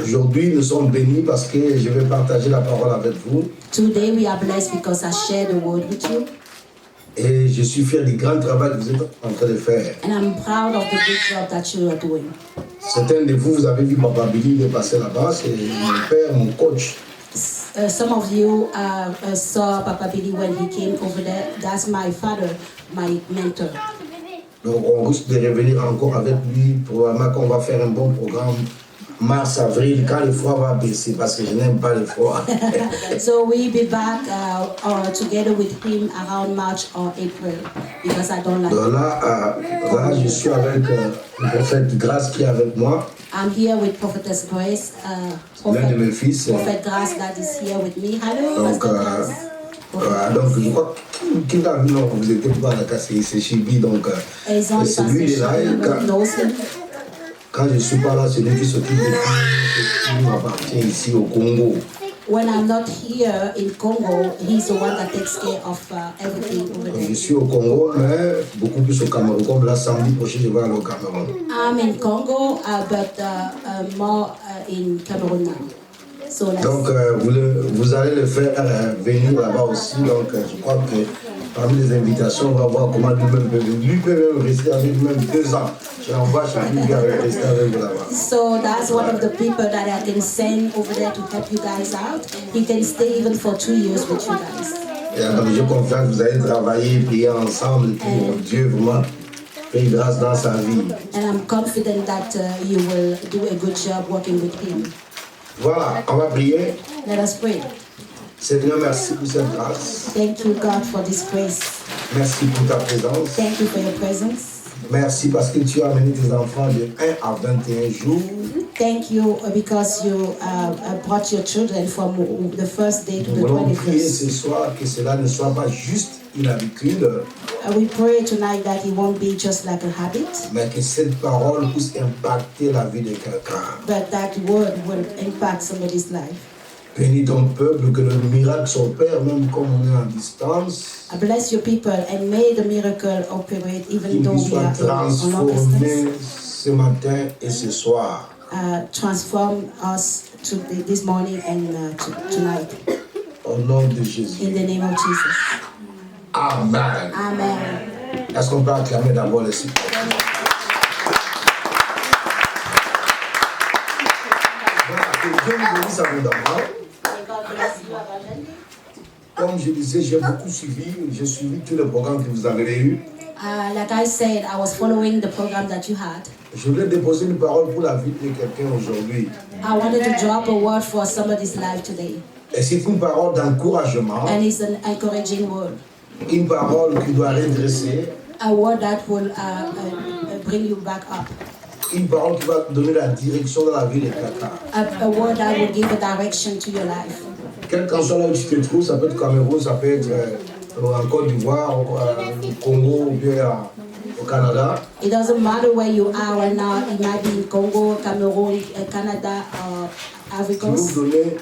Aujourd'hui, nous sommes bénis parce que je vais partager la parole avec vous. Today we are blessed because I share the word with you. Et je suis fier du grand travail que vous êtes en train de faire. And I'm proud of the good job that you are doing. Certains de vous, vous avez vu Papa Billy, il est passé là-bas, c'est mon père, mon coach. Some of you saw Papa Billy when he came over there. That's my father, my mentor. Donc on risque de revenir encore avec lui. Probablement qu'on va faire un bon programme mars-avril quand le froid va baisser parce que je n'aime pas le froid. So we'll be back together with him around March or April because I don't like. Donc là, je suis avec le prophète Grâce qui est avec moi. I'm here with Prophetess Grace, L'un de mes fils. Prophet Grace that is here with me. Hello, donc, Pastor Grace. Donc je crois que non, vous n'étiez pas à la casse, c'est Chibi, donc c'est lui là. Quand je ne suis pas là, c'est lui qui s'occupe de tout qui m'appartient ici au Congo. When I'm not here in Congo, he's the one that takes care of everything over there. Je suis au Congo, mais beaucoup plus au Cameroun. Comme là, samedi prochain, je vais aller au Cameroun. I'm in Congo, but more in Cameroun now. So donc, vous allez le faire venir là-bas aussi. Donc, je crois que parmi les invitations, on va voir comment lui-même peut venir. Lui peut même rester avec lui-même 2 ans. Je l'envoie chez lui, il va rester avec vous là-bas. So that's one of the people that I can send over there to help you guys out. He can stay even for 2 years with you guys. Et donc, j'ai confiance que vous allez travailler, prier ensemble, pour Dieu vraiment fait grâce dans sa vie. And I'm confident that you will do a good job working with him. Voilà, on va prier. Let us pray. Seigneur, merci pour cette grâce. Thank you, God, for this grace. Merci pour ta présence. Thank you for your presence. Merci parce que tu as amené tes enfants de 1 à 21 jours. Thank you because you brought your children from the first day to the 21st. Nous voulons prier ce soir que cela ne soit pas juste une habitude. We pray tonight that it won't be just like a habit. Mais que cette parole puisse impacter la vie de quelqu'un. But that word will impact somebody's life. Bénis ton peuple, que le miracle s'opère même comme on est en distance. I bless your people and may the miracle operate even though we are on long distance. Ce matin et ce soir. Transform us this morning and tonight. Au nom de Jésus. In the name of Jesus. Amen. Amen. Est-ce qu'on peut acclamer d'abord le Seigneur? Voilà, que Dieu nous bénisse abondamment. Comme je disais, j'ai beaucoup suivi, j'ai suivi tous les programmes que vous avez eus. Like I said, I was following the program that you had. Je voulais déposer une parole pour la vie de quelqu'un aujourd'hui. I wanted to drop a word for somebody's life today. Et c'est une parole d'encouragement. And it's an encouraging word. Une parole qui doit redresser. A word that will bring you back up. Une parole qui va donner la direction dans la vie de quelqu'un. A word that will give a direction to your life. Quel qu'en soit là où tu te trouves, ça peut être Cameroun, ça peut être en Côte d'Ivoire, au Congo ou bien au Canada. It doesn't matter where you are right now. It might be in Congo, Cameroun, Canada, or Africa. Je vais vous donner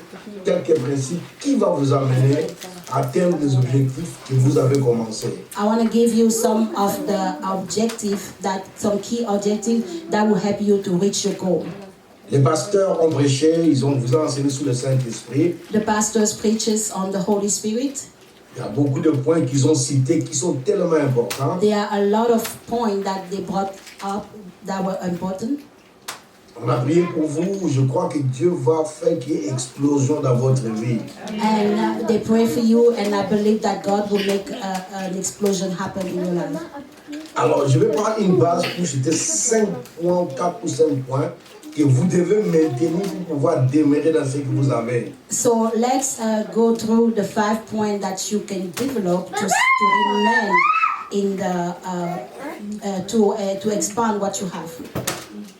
quelques principes qui vont vous amener à atteindre les objectifs que vous avez commencé. I want to give you some of the some key objectives that will help you to reach your goal. Les pasteurs ont prêché, vous ont enseigné sous le Saint-Esprit. The pastors preaches on the Holy Spirit. Il y a beaucoup de points qu'ils ont cités qui sont tellement importants. There are a lot of points that they brought up that were important. On a prié pour vous, je crois que Dieu va faire qu'il y ait explosion dans votre vie. And they pray for you and I believe that God will make an explosion happen in your life. Alors, je vais prendre une base pour citer 5 points, 4 ou 5 points que vous devez maintenir pour pouvoir démarrer dans ce que vous avez. So let's go through the 5 points that you can develop to remain in the to expand what you have.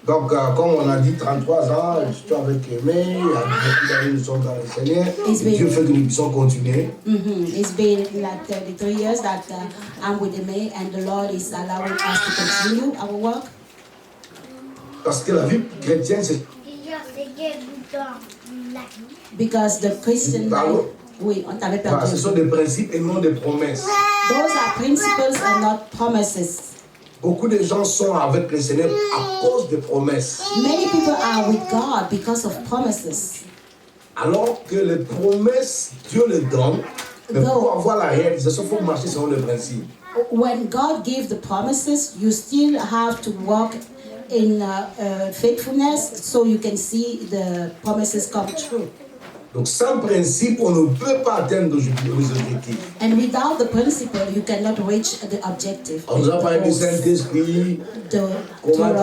Donc, comme on a dit, 33 ans, je suis avec Aimé, il y a beaucoup d'années nous sommes dans le Seigneur, et Dieu fait que nous puissions continuer. It's been like 33 years that I'm with Aimé, and the Lord is allowing us to continue our work. Parce que la vie chrétienne, c'est... Because the Christian life, oui, on t'avait perdu. Ce sont des principes et non des promesses. Those are principles and not promises. beaucoup de gens sont avec le Seigneur à cause des promesses. Many people are with God because of promises. Alors que les promesses, Dieu les donne, mais pour avoir la réalisation, il faut marcher selon le principe. When God gives the promises, you still have to walk in faithfulness so you can see the promises come true. Donc sans principe, on ne peut pas atteindre les objectifs. And without the principle, you cannot reach the objective. On nous a parlé du Saint-Esprit, comment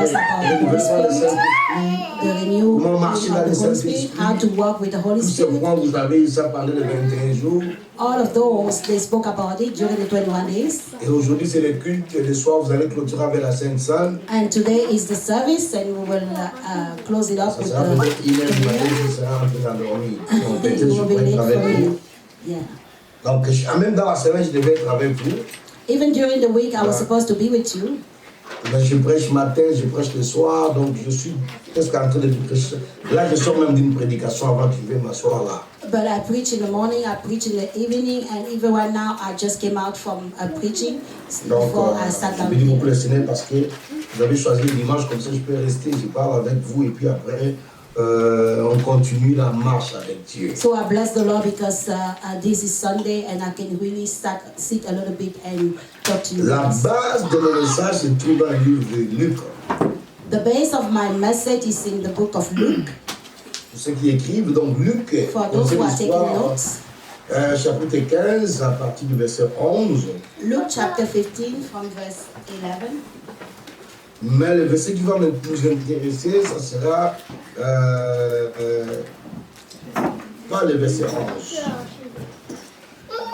comment marcher dans le Saint-Esprit. How to walk with the Holy Tous ces Spirit. points, vous avez ça parlé de 21 jours. All of those, they spoke about it during the 21 days. Et aujourd'hui, c'est le culte. Et le soir, vous allez clôturer avec la Sainte Salle. And today is the service, and we will close it up Ça with sera the. peut-être 1h du matin, je serai en train d'endormir. Donc, peut-être It je will be pourrai être late avec for vous. you. Yeah. Donc, même dans la semaine, je devais être avec vous. Even during the week, I was supposed to be with you. Mais je prêche matin, je prêche le soir, donc je suis presque en train de prêcher. Là, je sors même d'une prédication avant que je vienne m'asseoir là. But I preach in the morning, I preach in the evening, and even right now, I just came out from preaching Donc, before I sat je down bénis beaucoup here. le Seigneur parce que vous avez choisi le dimanche, comme ça je peux rester, je parle avec vous et puis après, on continue la marche avec Dieu. So I bless the Lord because this is Sunday and I can really sit a little bit and talk to you La guys. base de mon message se trouve dans le livre de Luc. The base of my message is in the book of Luke. Pour ceux qui écrivent, donc Luc, For those who are taking l'histoire, notes, chapitre 15, à partir du verset 11. Luke chapter 15 from verse 11. Mais le verset qui va nous intéresser, ça sera pas le verset 11.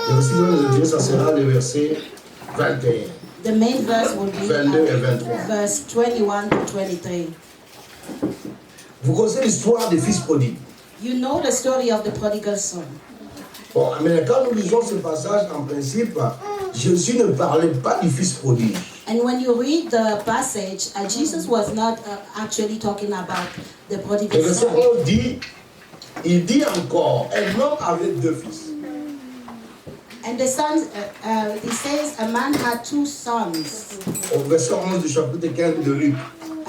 Le verset qui va nous intéresser, ça sera le verset 21. The main verse will be 22 et 23. verse 21 to 23. Vous connaissez l'histoire des fils prodiges. You know the story of the prodigal son. Bon, mais quand nous lisons ce passage, en principe, Jésus ne parlait pas du fils prodige. And when you read the passage, Jesus was not actually talking about the Le prodigal verset son. 11 dit, il dit encore, un homme avait deux fils. And the sons, he says, a man had two sons. Au verset 11 du chapitre 15 de Luc,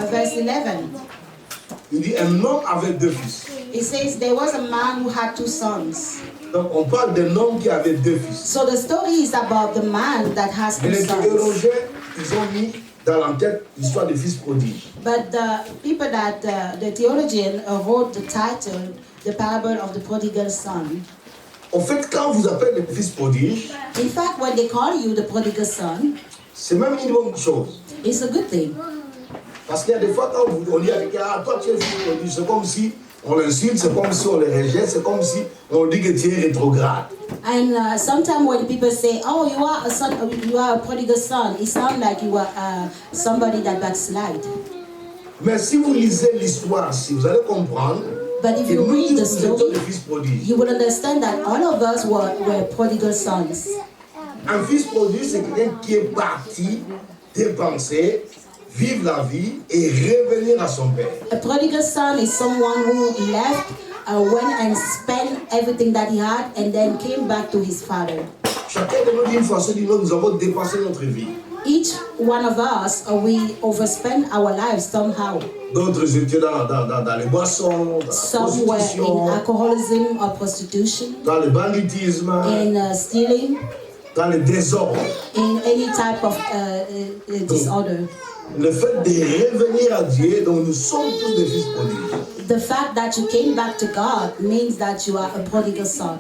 Verse 11, il dit, un homme avait deux fils. it says there was a man who had two sons. Donc on parle d'un homme qui avait deux fils. So the story is about the man that has Et two les sons. théologiens, ils ont mis dans l'entête l'histoire des fils prodiges. But the people that, the theologian wrote the title, The Parable of the Prodigal Son. En fait, quand on vous appelle le fils prodige, In fact, when they call you the prodigal son, c'est même une bonne chose. it's a good thing. Parce qu'il y a des fois, quand on dit à quelqu'un, ah, toi tu es fils prodige, c'est comme si on l'insulte, c'est comme si on le rejette, c'est comme si on dit que tu es rétrograde. And sometimes when people say, "Oh, you are a son, you are a prodigal son," it sounds like you are somebody that backslide. Mais si vous lisez l'histoire, si vous allez comprendre, But if que you nous read the tous nous étions story, des fils prodiges. you will understand that all of us were prodigal sons. Un fils prodige, c'est quelqu'un qui est parti dépenser, vivre la vie et revenir à son père. A prodigal son is someone who left, went and spent everything that he had, and then came back to his father. Chacun de nous, d'une façon ou d'une autre, nous avons dépensé notre vie. Each one of us, we overspend our lives somehow. D'autres étaient dans les boissons, dans la Some were in prostitution, alcoholism or prostitution, dans le banditisme, in stealing, dans le désordre. in any type of disorder. Le fait de revenir à Dieu, donc nous sommes tous des fils prodiges. The fact that you came back to God means that you are a prodigal son.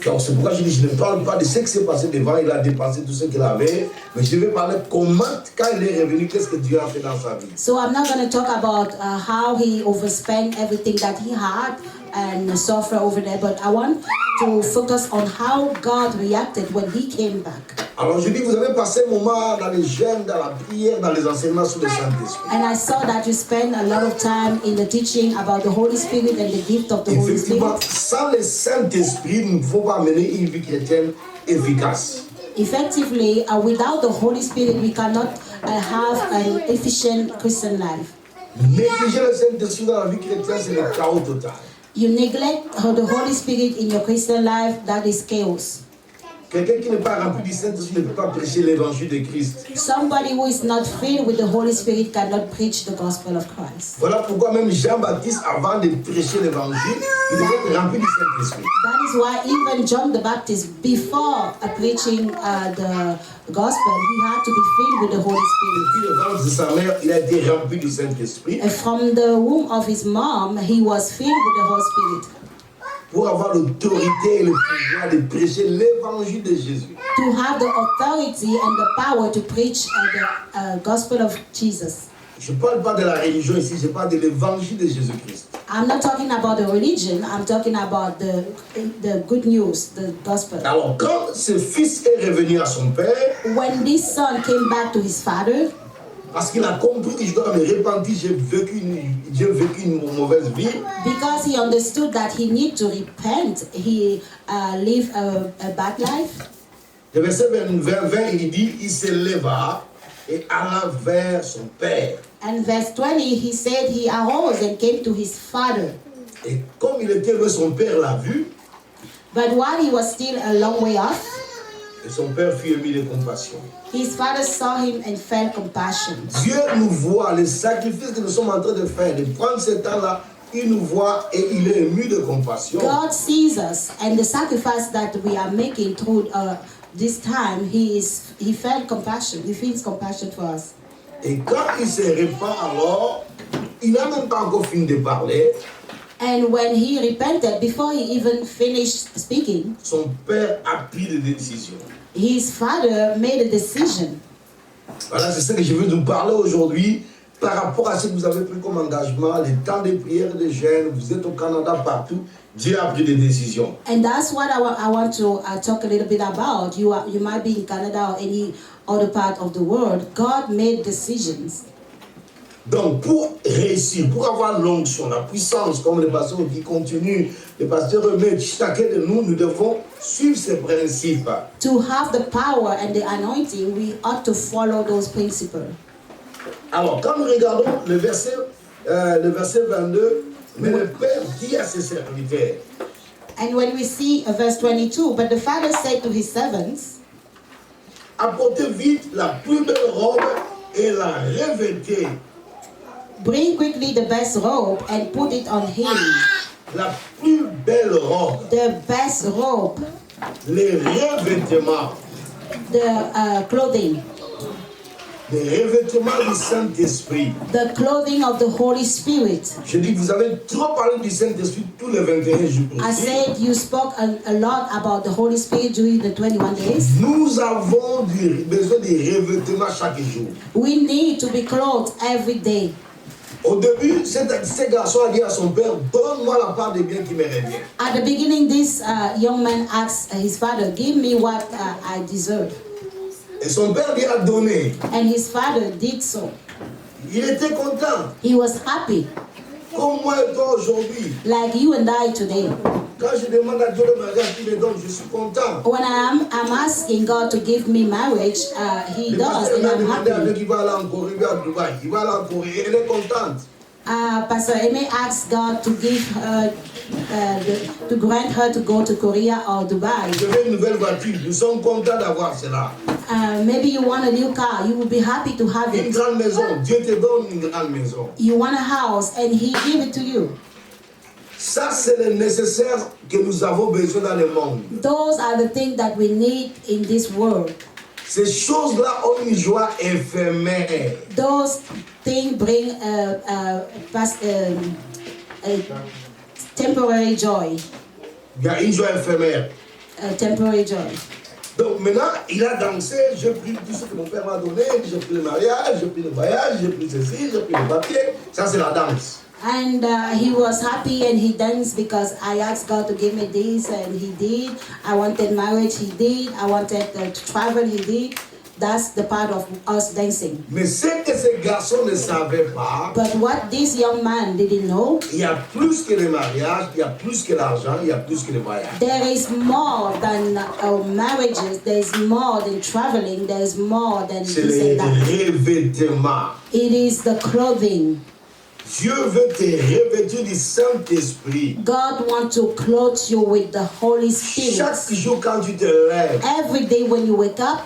Donc c'est pourquoi je dis, je ne parle pas de ce qui s'est passé devant, il a dépensé tout ce qu'il avait, mais je vais parler comment, quand il est revenu, qu'est-ce que Dieu a fait dans sa vie. So I'm not going to talk about how he overspent everything that he had and suffer over there, but I want to focus on how God reacted when he came back. Alors je dis, vous avez passé un moment dans les jeûnes, dans la prière, dans les enseignements sur le Saint-Esprit. And I saw that you spend a lot of time in the teaching about the Holy Spirit and the gift of the Holy Effectivement, Spirit. sans le Saint-Esprit, nous ne pouvons pas mener une vie chrétienne efficace. Effectively, without the Holy Spirit, we cannot have an efficient Christian life. Négliger le Saint-Esprit dans la vie chrétienne, c'est le chaos total. You neglect the Holy Spirit in your Christian life, that is chaos. Quelqu'un qui n'est pas rempli du Saint-Esprit ne peut pas prêcher l'évangile de Christ. Somebody who is not filled with the Holy Spirit cannot preach the gospel of Christ. Voilà pourquoi même Jean-Baptiste, avant de prêcher l'évangile, il devait être rempli du Saint-Esprit. That is why even John the Baptist, before preaching the gospel, he had to be filled with the Holy Spirit. Depuis le ventre de sa mère, il a été rempli du Saint-Esprit. And from the womb of his mom, he was filled with the Holy Spirit. Pour avoir l'autorité et le pouvoir de prêcher l'évangile de Jésus. To have the authority and the power to preach the gospel of Jesus. Je ne parle pas de la religion ici, je parle de l'évangile de Jésus-Christ. I'm not talking about the religion, I'm talking about the good news, the gospel. Alors, quand ce fils est revenu à son père, When this son came back to his father, parce qu'il a compris que je dois me repentir, j'ai vécu une mauvaise vie. because he understood that he need to repent, he lived a bad life. Le verset 20, il dit, il se leva et alla vers son père. And verse 20, he said he arose and came to his father. Et comme il était loin, son père l'a vu, But while he was still a long way off, et son père fut ému de compassion. his father saw him and felt compassion. Dieu nous voit, les sacrifices que nous sommes en train de faire, de prendre ce temps-là, il nous voit et il est ému de compassion. God sees us, and the sacrifice that we are making through this time, he felt compassion. He feels compassion for us. Et quand il se répand alors, il n'a même pas encore fini de parler. And when he repented, before he even finished speaking, Son père a pris des décisions. his father made a decision. Voilà, c'est ce que je veux nous parler aujourd'hui par rapport à ce que vous avez pris comme engagement, les temps de prière et de jeûne. Vous êtes au Canada, partout. Dieu a pris des décisions. And that's what I want to talk a little bit about. You might be in Canada or any other part of the world. God made decisions. Donc, pour réussir, pour avoir l'onction, la puissance, comme les pasteurs qui continuent, les pasteurs remettent, chacun de nous, nous devons suivre ces principes. To have the power and the anointing, we ought to follow those principles. Alors, quand nous regardons le verset 22, mais le Père dit à ses serviteurs, And when we see verse 22, but the father said to his servants, apportez vite la plus belle robe et la revêtez. bring quickly the best robe and put it on him. La plus belle robe, The best robe, les revêtements, the clothing, les revêtements du Saint-Esprit. the clothing of the Holy Spirit. Je dis que vous avez trop parlé du Saint-Esprit tous les 21 jours. I said you spoke a lot about the Holy Spirit during the 21 days. Nous avons besoin de revêtements chaque jour. We need to be clothed every day. Au début, ce garçon a dit à son père, donne-moi la part des biens qui me revient. At the beginning, this young man asked his father, give me what I deserve. Et son père lui a donné. And his father did so. Il était content. He was happy, Comme moi et toi aujourd'hui. like you and I today. Quand je demande à Dieu le mariage, il me donne, je suis content. When I'm asking God to give me marriage, He Le does, pasteur and m'a I'm demandé happy. avec qui va aller en Corée, il va à Dubaï. Il va aller en Corée, elle est contente. Pastor Amy asked God to give her, to grant her to go to Korea or Dubai. Je veux une nouvelle voiture, nous sommes contents d'avoir cela. Maybe you want a new car, you will be happy to have Une it. grande maison, Dieu te donne une grande maison. You want a house, and He give it to you. Ça, c'est le nécessaire que nous avons besoin dans le monde. Those are the things that we need in this world. Ces choses-là ont une joie éphémère. Those things bring a temporary joy. Il y a une joie éphémère. A temporary joy. Donc maintenant, il a dansé, j'ai pris tout ce que mon père m'a donné, j'ai pris le mariage, j'ai pris le voyage, j'ai pris ceci, j'ai pris le papier. Ça, c'est la danse. And he was happy and he danced because I asked God to give me this and He did. I wanted marriage, He did. I wanted to travel, He did. That's the part of us dancing. Mais ce que ce garçon ne savait pas, But what this young man didn't know, il y a plus que le mariage, il y a plus que l'argent, il y a plus que le voyage. there is more than marriages, there is more than traveling, there is more than C'est this les and that. revêtements. It is the clothing. Dieu veut te revêtir du Saint-Esprit. God wants to clothe you with the Holy Spirit. Chaque jour quand tu te lèves, Every day when you wake up,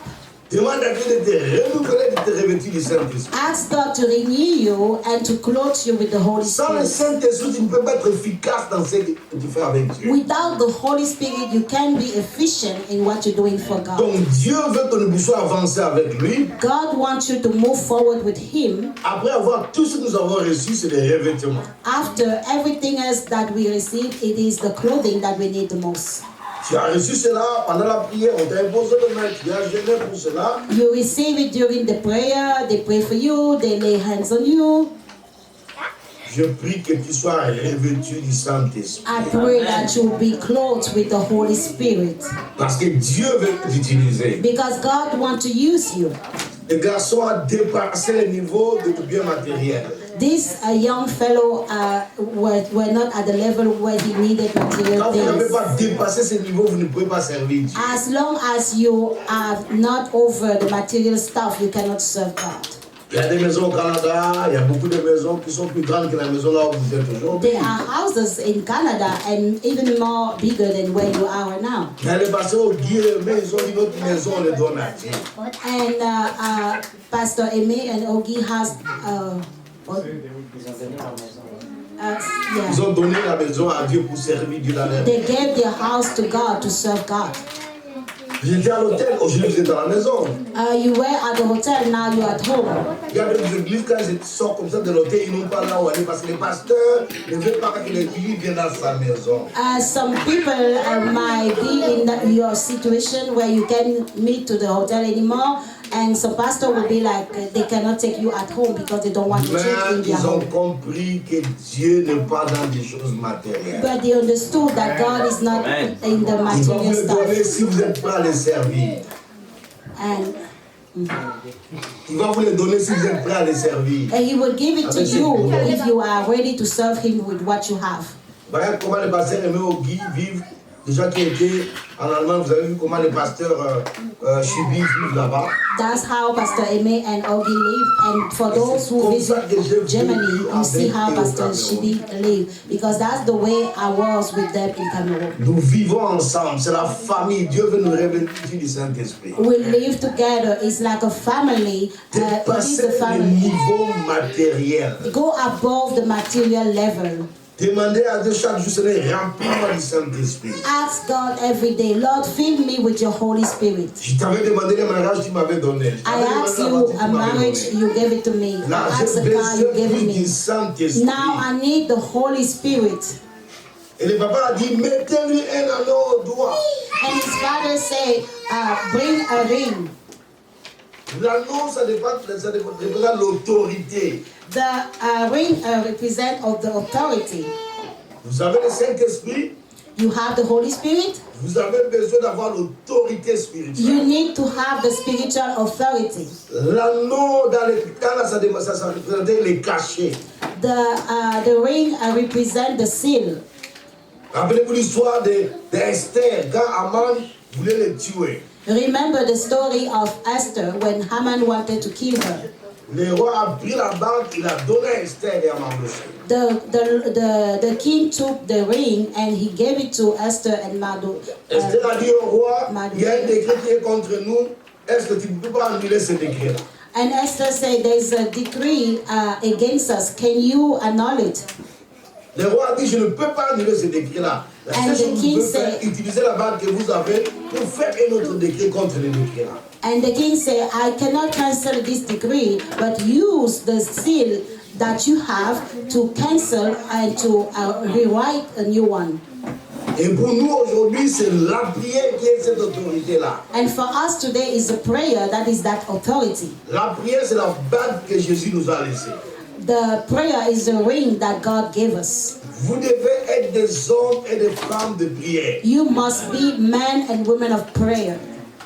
demande à Dieu de te renouveler, de te revêtir du Saint-Esprit. ask God to renew you and to clothe you with the Holy Sans le Spirit. Saint-Esprit, tu ne peux pas être efficace dans ce que tu fais avec Dieu. Without the Holy Spirit, you can't be efficient in what you're doing for God. Donc Dieu veut que nous puissions avancer avec lui. God wants you to move forward with Him. Après avoir tout ce que nous avons reçu, c'est des revêtements. After everything else that we receive, it is the clothing that we need the most. Tu as reçu cela pendant la prière, on t'a imposé de mettre, tu as jeûné pour cela. You receive it during the prayer, they pray for you, they lay hands on you. Je prie que tu sois revêtu du Saint-Esprit. I pray that you will be clothed with the Holy Spirit. Parce que Dieu veut t'utiliser. Because God wants to use you. Le garçon a dépassé le niveau de bien matériel. This young fellow were not at the level where he needed material Quand vous n'avez things. pas dépassé ce niveau, vous ne pouvez pas servir Dieu. As long as you are not over the material stuff, you cannot serve God. Il y a des maisons au Canada, il y a beaucoup de maisons qui sont plus grandes que la maison là où vous êtes aujourd'hui. There are houses in Canada and even more bigger than where you are now. Mais les pasteurs au Guy, ils ont une autre maison, on les donne à Dieu. And Pastor Aimé and Ogi has Ils yeah. ont donné la maison à Dieu pour servir Dieu dans leur vie. They gave their house to God to serve God. J'étais à l'hôtel, aujourd'hui vous êtes dans la maison. You were at the hotel, now you're at home. Il y a des églises, quand ils sortent comme ça de l'hôtel, ils n'ont pas là où aller parce que les pasteurs ne veulent pas que l'église vienne dans sa maison. Some people might be in your situation where you can't meet to the hotel anymore, and some pastor will be like, they cannot take you at home because they don't want to Mais take you in their ils ont home. compris que Dieu n'est pas dans des choses matérielles. But they understood that God is not in the Il va vous material le donner stuff. si vous êtes prêt à les servir. And Il va vous le donner si vous êtes prêt à les servir. he will give it to you if you are ready to serve him with what you have. Voilà comment les pasteurs aimés au Guy vivent. Les gens qui étaient en Allemagne, vous avez vu comment les pasteurs Chibi vivent là-bas. That's how Pastor Aimé and Ogi live. And for those who visit Germany, you see how Pastor Shibi live. Because that's the way I was with them in Cameroon. Nous vivons ensemble, c'est la famille. Dieu veut nous revêtir du Saint-Esprit. We live together. It's like a family. It is Dépasser a le family. niveau matériel. Go above the material level. Demandez à Dieu chaque jour, Seigneur, remplis-moi du Saint-Esprit. Ask God every day, Lord, fill me with your Holy Spirit. Je t'avais demandé le mariage, tu m'avais donné. I asked you a marriage, you gave it to me. Là, I j'ai asked a car, you besoin gave it du me. Saint-Esprit. Now I need the Holy Spirit. Et le papa a dit, mettez-lui un anneau au doigt. And his father said, bring a ring. L'anneau, ça représente l'autorité. The ring represents of the authority. Vous avez le Saint-Esprit, You have the Holy Spirit. vous avez besoin d'avoir l'autorité You spirituelle. need to have the spiritual authority. L'anneau, dans les cas, ça représentait les cachets. The ring represents the seal. Rappelez-vous l'histoire d'Esther, quand Haman voulait le tuer. Remember the story of Esther when Haman wanted to kill her. Le roi a pris la bague, il a donné à Esther et à Mardochée. The king took the ring and he gave it to Esther and Marduk. Esther a dit au roi, il y a un décret qui est contre nous, est-ce que tu ne peux pas annuler ce décret-là? And Esther said, there's a decree against us. Can you annul it? Le roi a dit, je ne peux pas annuler ce décret-là. La And seule the chose que king vous pouvez faire, said- utiliser la bague que vous avez pour faire un autre décret contre le décret-là. And the king said, I cannot cancel this decree, but use the seal that you have to cancel and to rewrite a new one. Et pour nous aujourd'hui, c'est la prière qui est cette autorité-là. And for us today is a prayer that is that authority. La prière, c'est la bague que Jésus nous a laissée. The prayer is the ring that God gave us. Vous devez être des hommes et des femmes de prière. You must be men and women of prayer.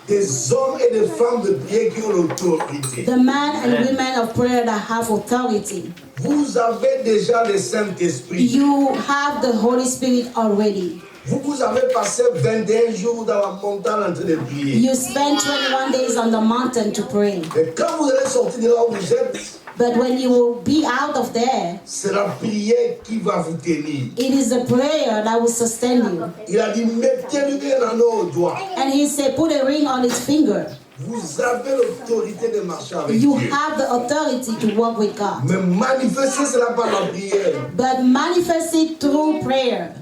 Des hommes et des femmes de prière qui ont l'autorité. The men and women of prayer that have authority. Vous avez déjà le Saint-Esprit. You have the Holy Spirit already. Vous avez passé 21 jours dans la montagne en train de prier. You spend 21 days on the mountain to pray. Et quand vous allez sortir de là où vous êtes, But when you will be out of there, c'est la prière qui va vous tenir. it is the prayer that will sustain you. Il a dit, mettez-lui un anneau au doigt. And he said, put a ring on his finger. Vous avez l'autorité de marcher avec You Dieu. have the authority to walk with God. Mais manifester cela par la prière. But manifest it through prayer.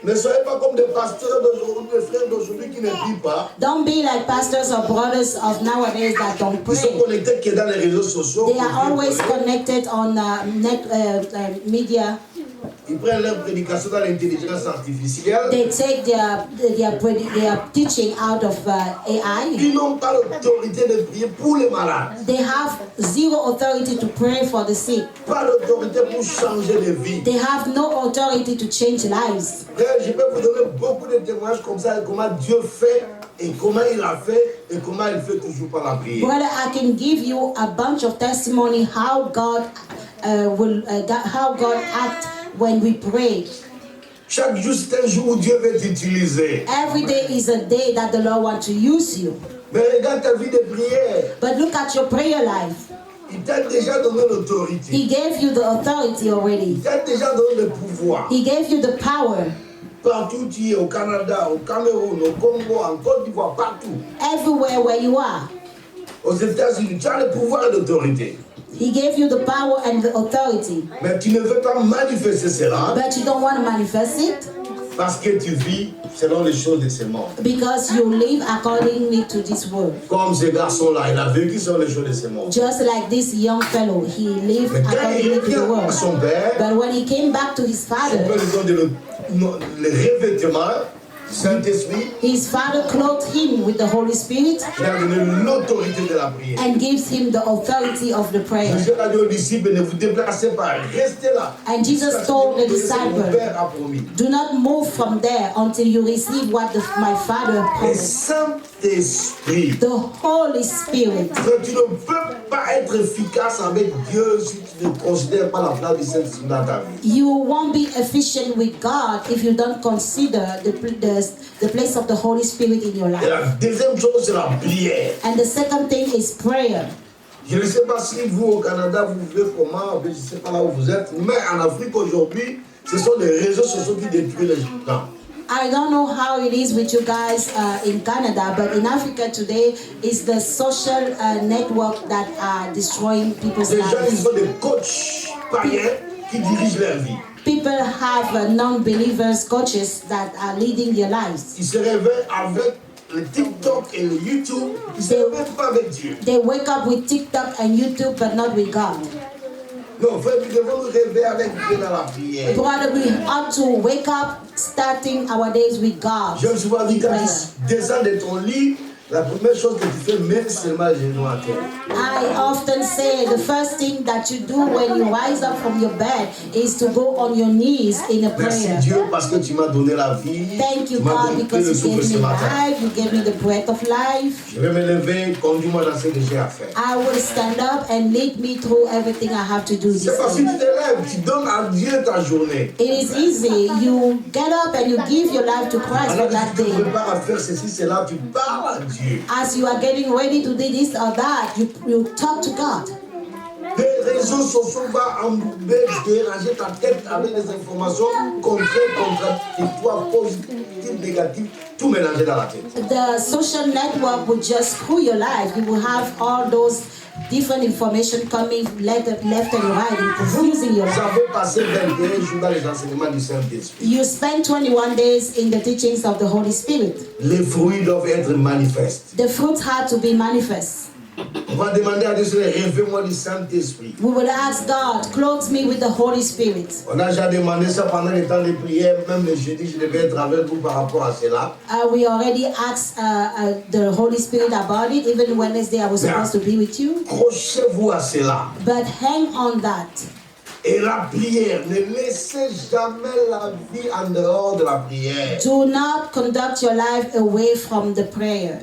Ne soyez pas comme des pasteurs d'aujourd'hui, des frères d'aujourd'hui qui ne prient pas. Don't be like pastors or brothers of nowadays that don't Ils sont pray. connectés qui est dans les réseaux sociaux. They are always connected on media. Ils prennent leur prédication dans l'intelligence artificielle. They take their teaching out of AI. Ils n'ont pas l'autorité de prier pour les malades. They have zero authority to pray for the sick. Pas l'autorité pour changer les vies. They have no authority to change lives. Frère, je peux vous donner beaucoup de témoignages comme ça, comment Dieu fait, et comment il a fait, et comment il fait toujours par la prière. Brother, I can give you a bunch of testimony how God act when we pray. Chaque jour, c'est un jour où Dieu veut t'utiliser. Every day is a day that the Lord wants to use you. Mais regarde ta vie de prière. But look at your prayer life. Il t'a déjà donné l'autorité. He gave you the authority already. Il t'a déjà donné le pouvoir. He gave you the power. Partout où tu es, au Canada, au Cameroun, au Congo, en Côte d'Ivoire, partout. Everywhere where you are. Aux États-Unis, tu as le pouvoir et l'autorité. He gave you the power and the authority. Mais tu ne veux pas manifester cela But you don't want to manifest it parce que tu vis selon les choses de ce monde. because you live accordingly to this world. Comme ce garçon-là, il a vécu selon les choses de ce monde. Just like this young fellow, he lived Mais quand il accordingly to the revient à world. son père, But when he came back to his son father, père lui donne le revêtement du Saint-Esprit. his father clothed him with the Holy Spirit Il a donné l'autorité de la prière. and gives him the authority of the prayer. Jésus a dit aux disciples, ne vous déplacez pas, restez là. And Jesus told the Mon disciples, Père a promis. do not move from there until you receive what my Father Le promised. Saint-Esprit. The Holy Spirit. Tu ne peux pas être efficace avec Dieu si tu ne considères pas la place du Saint-Esprit dans ta vie. You won't be efficient with God if you don't consider the place of the Holy Spirit in your Et life. la deuxième chose, c'est la prière. And the second thing is prayer. Je ne sais pas si vous au Canada, vous vivez comment, je ne sais pas là où vous êtes, mais en Afrique aujourd'hui, ce sont les réseaux sociaux qui détruisent les gens. I don't know how it is with you guys in Canada, but in Africa today, it's the social network that are destroying people's Les gens, ils lives. sont des coachs païens qui dirigent leur vie. People have non-believers, coaches that are leading their lives. Ils se réveillent avec le TikTok et le YouTube, ils ne se réveillent pas avec Dieu. They wake up with TikTok and YouTube, but not with God. Non, frère, nous devons nous réveiller avec Dieu dans la prière. Brother, we ought to wake up starting our days with God. Je me suis dit, quand Prayer. tu descends de ton lit, la première chose que tu fais, mets seulement les genoux à terre. I often say the first thing that you do when you rise up from your bed is to go on your knees in a Merci prayer. Dieu parce que tu m'as donné la vie. Thank you, Tu m'as God, donné because le you souffle gave ce me matin. life, you gave me the breath of life. Je vais me lever, conduis-moi dans ce que j'ai à faire. I will stand up and lead me through everything I have to do this C'est parce que day. tu te lèves, tu donnes à Dieu ta journée. It is easy. You get up and you give your life to Christ Alors for that que tu te day. prépares à faire ceci, cela, tu parles à Dieu. As you are getting ready to do this or that, you talk to God. Les réseaux sociaux vont embourber, déranger ta tête avec des informations contraires, contradictoires, positives, négatives, tout mélangé dans la tête. The social network will just screw your life. You will have all those different information coming left and right and confusing your Vous life. avez passé 21 jours dans les enseignements du Saint-Esprit. You spend 21 days in the teachings of the Holy Spirit. Les fruits doivent être manifestes. The fruits had to be manifest. On va demander à Dieu, réveille-moi du Saint-Esprit. We would ask God, clothe me with the Holy Spirit. On a déjà demandé ça pendant les temps de prière, même le jeudi, je devais être avec vous par rapport à cela. We already asked the Holy Spirit about it. Even Wednesday, I was supposed to be with you. Accrochez-vous à cela. But hang on that. Et la prière, ne laissez jamais la vie en dehors de la prière. Do not conduct your life away from the prayer.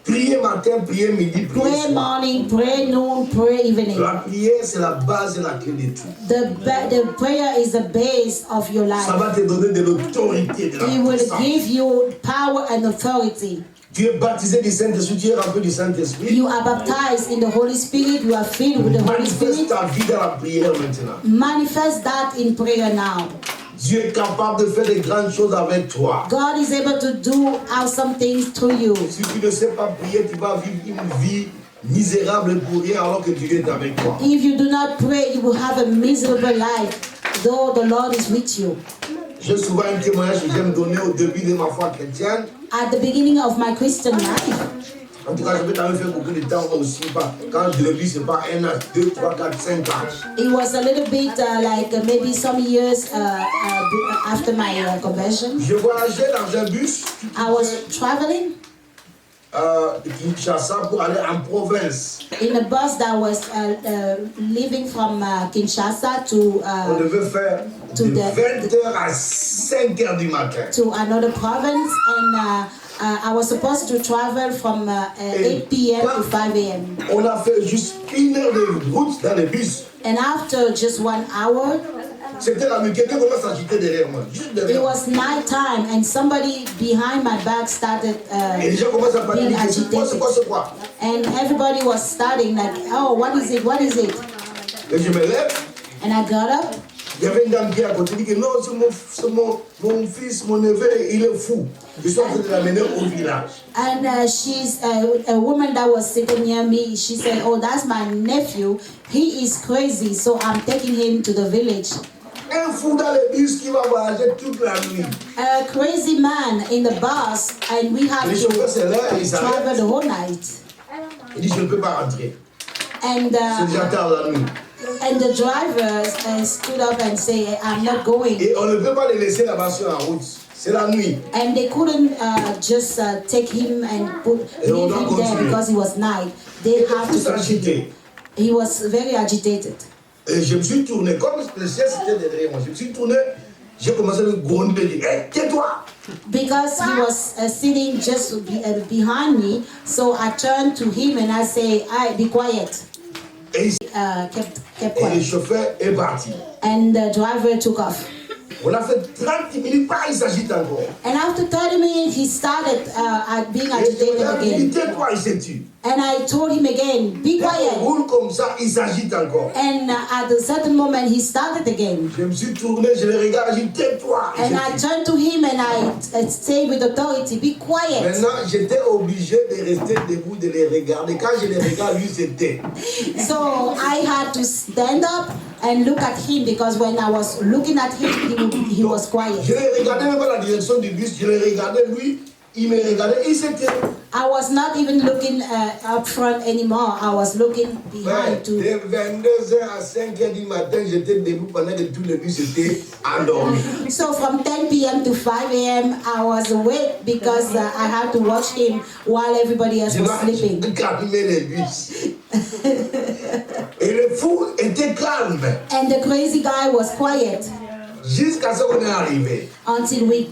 Priez matin, priez midi, priez Pray soir. morning, pray noon, pray evening. La prière, c'est la base et la clé de tout. The prayer is the base of your Ça life. va te donner de l'autorité, de la It will puissance. give you power and authority. Tu es baptisé du Saint-Esprit, tu es rempli du Saint-Esprit. You are baptized in the Holy Spirit. You are filled with the Holy Manifeste Spirit. ta vie dans la prière maintenant. Manifest that in prayer now. Dieu est capable de faire de grandes choses avec toi. God is able to do awesome things through you. Si tu ne sais pas prier, tu vas vivre une vie misérable pour rien alors que Dieu est avec toi. If you do not pray, you will have a miserable life, though the Lord is with you. J'ai souvent un témoignage que j'aime donner au début de ma foi chrétienne. At the beginning of my Christian life, En tout cas, je vais quand même faire beaucoup de temps aussi. Quand je le vis, ce n'est pas 1 an, 2, 3, 4, 5 ans. it was a little bit maybe some years after my conversion. Je voyageais dans un bus I was traveling de Kinshasa pour aller en province. in a bus that was leaving from Kinshasa On devait faire to de the- 20h à 5h du matin. to another province, and I was supposed to travel from 8 p.m. to 5 a.m. On a fait juste 1 heure de route dans le bus. And after just 1 hour, C'était la nuit. Quelqu'un commence à agiter derrière moi. Juste it derrière moi. was night time, and somebody behind my back started Et les gens commencent à parler. being C'est quoi, c'est quoi, c'est quoi? and everybody was starting like, oh, what is it, what is it? Et je me lève. And I got up, Il y avait une dame qui est à côté. Elle dit que non, c'est mon fils, mon neveu, il est fou. Je suis en train de l'amener au village. and she's a woman that was sitting near me. She said, oh, that's my nephew. He is crazy, so I'm taking him to the village. Un fou dans le bus qui va voyager toute la nuit. A crazy man in the bus, and we have Les chauffeurs, to c'est là, ils travel s'arrêtent. the whole night. Il dit, je ne peux pas rentrer. And C'est déjà tard la nuit. and the driver stood up and said, I'm not going. Et on ne peut pas les laisser là-bas sur la route. C'est la nuit. And they couldn't just take him and Et on leave doit him there continuer. because it was night. They have Tous to continue. agités. He was very agitated. Et je me suis tourné. Comme le ciel c'était derrière moi, je me suis tourné. J'ai commencé à le gronder. J'ai dit, hé, tais-toi. Because he was sitting just behind me, so I turned to him and I say, be quiet. Et, Kept et le quiet. chauffeur est parti. And the driver took off. On a fait 30 minutes, pas, il s'agite encore. And after 30 minutes, he started being Et je agitated regarde, il dit, again. tais-toi, il s'est tué. And I told him again, be Quand on quiet. roule comme ça, il s'agite encore. And at a certain moment, he started again. Je me suis tourné, je le regarde, je dis, tais-toi. Il And s'est I tué. turned to him and I said with authority, be quiet. Maintenant, j'étais obligé de rester debout, de les regarder. Quand je les regarde, lui, c'était. So I had to stand up and look at him because when I was looking at him, he was Je quiet. les regardais même pas la direction du bus, je les regardais lui, il me regardait, il s'était. I was not even looking up front anymore. I was looking Ouais, behind too. de 22h à 5h du matin, j'étais debout pendant que tout le bus était endormi. So from 10 p.m. to 5 a.m., I was awake because I had to watch him while everybody else Je was dois sleeping. calmer le bus. Et le fou était calme And the crazy guy was quiet jusqu'à ce qu'on est arrivé. until we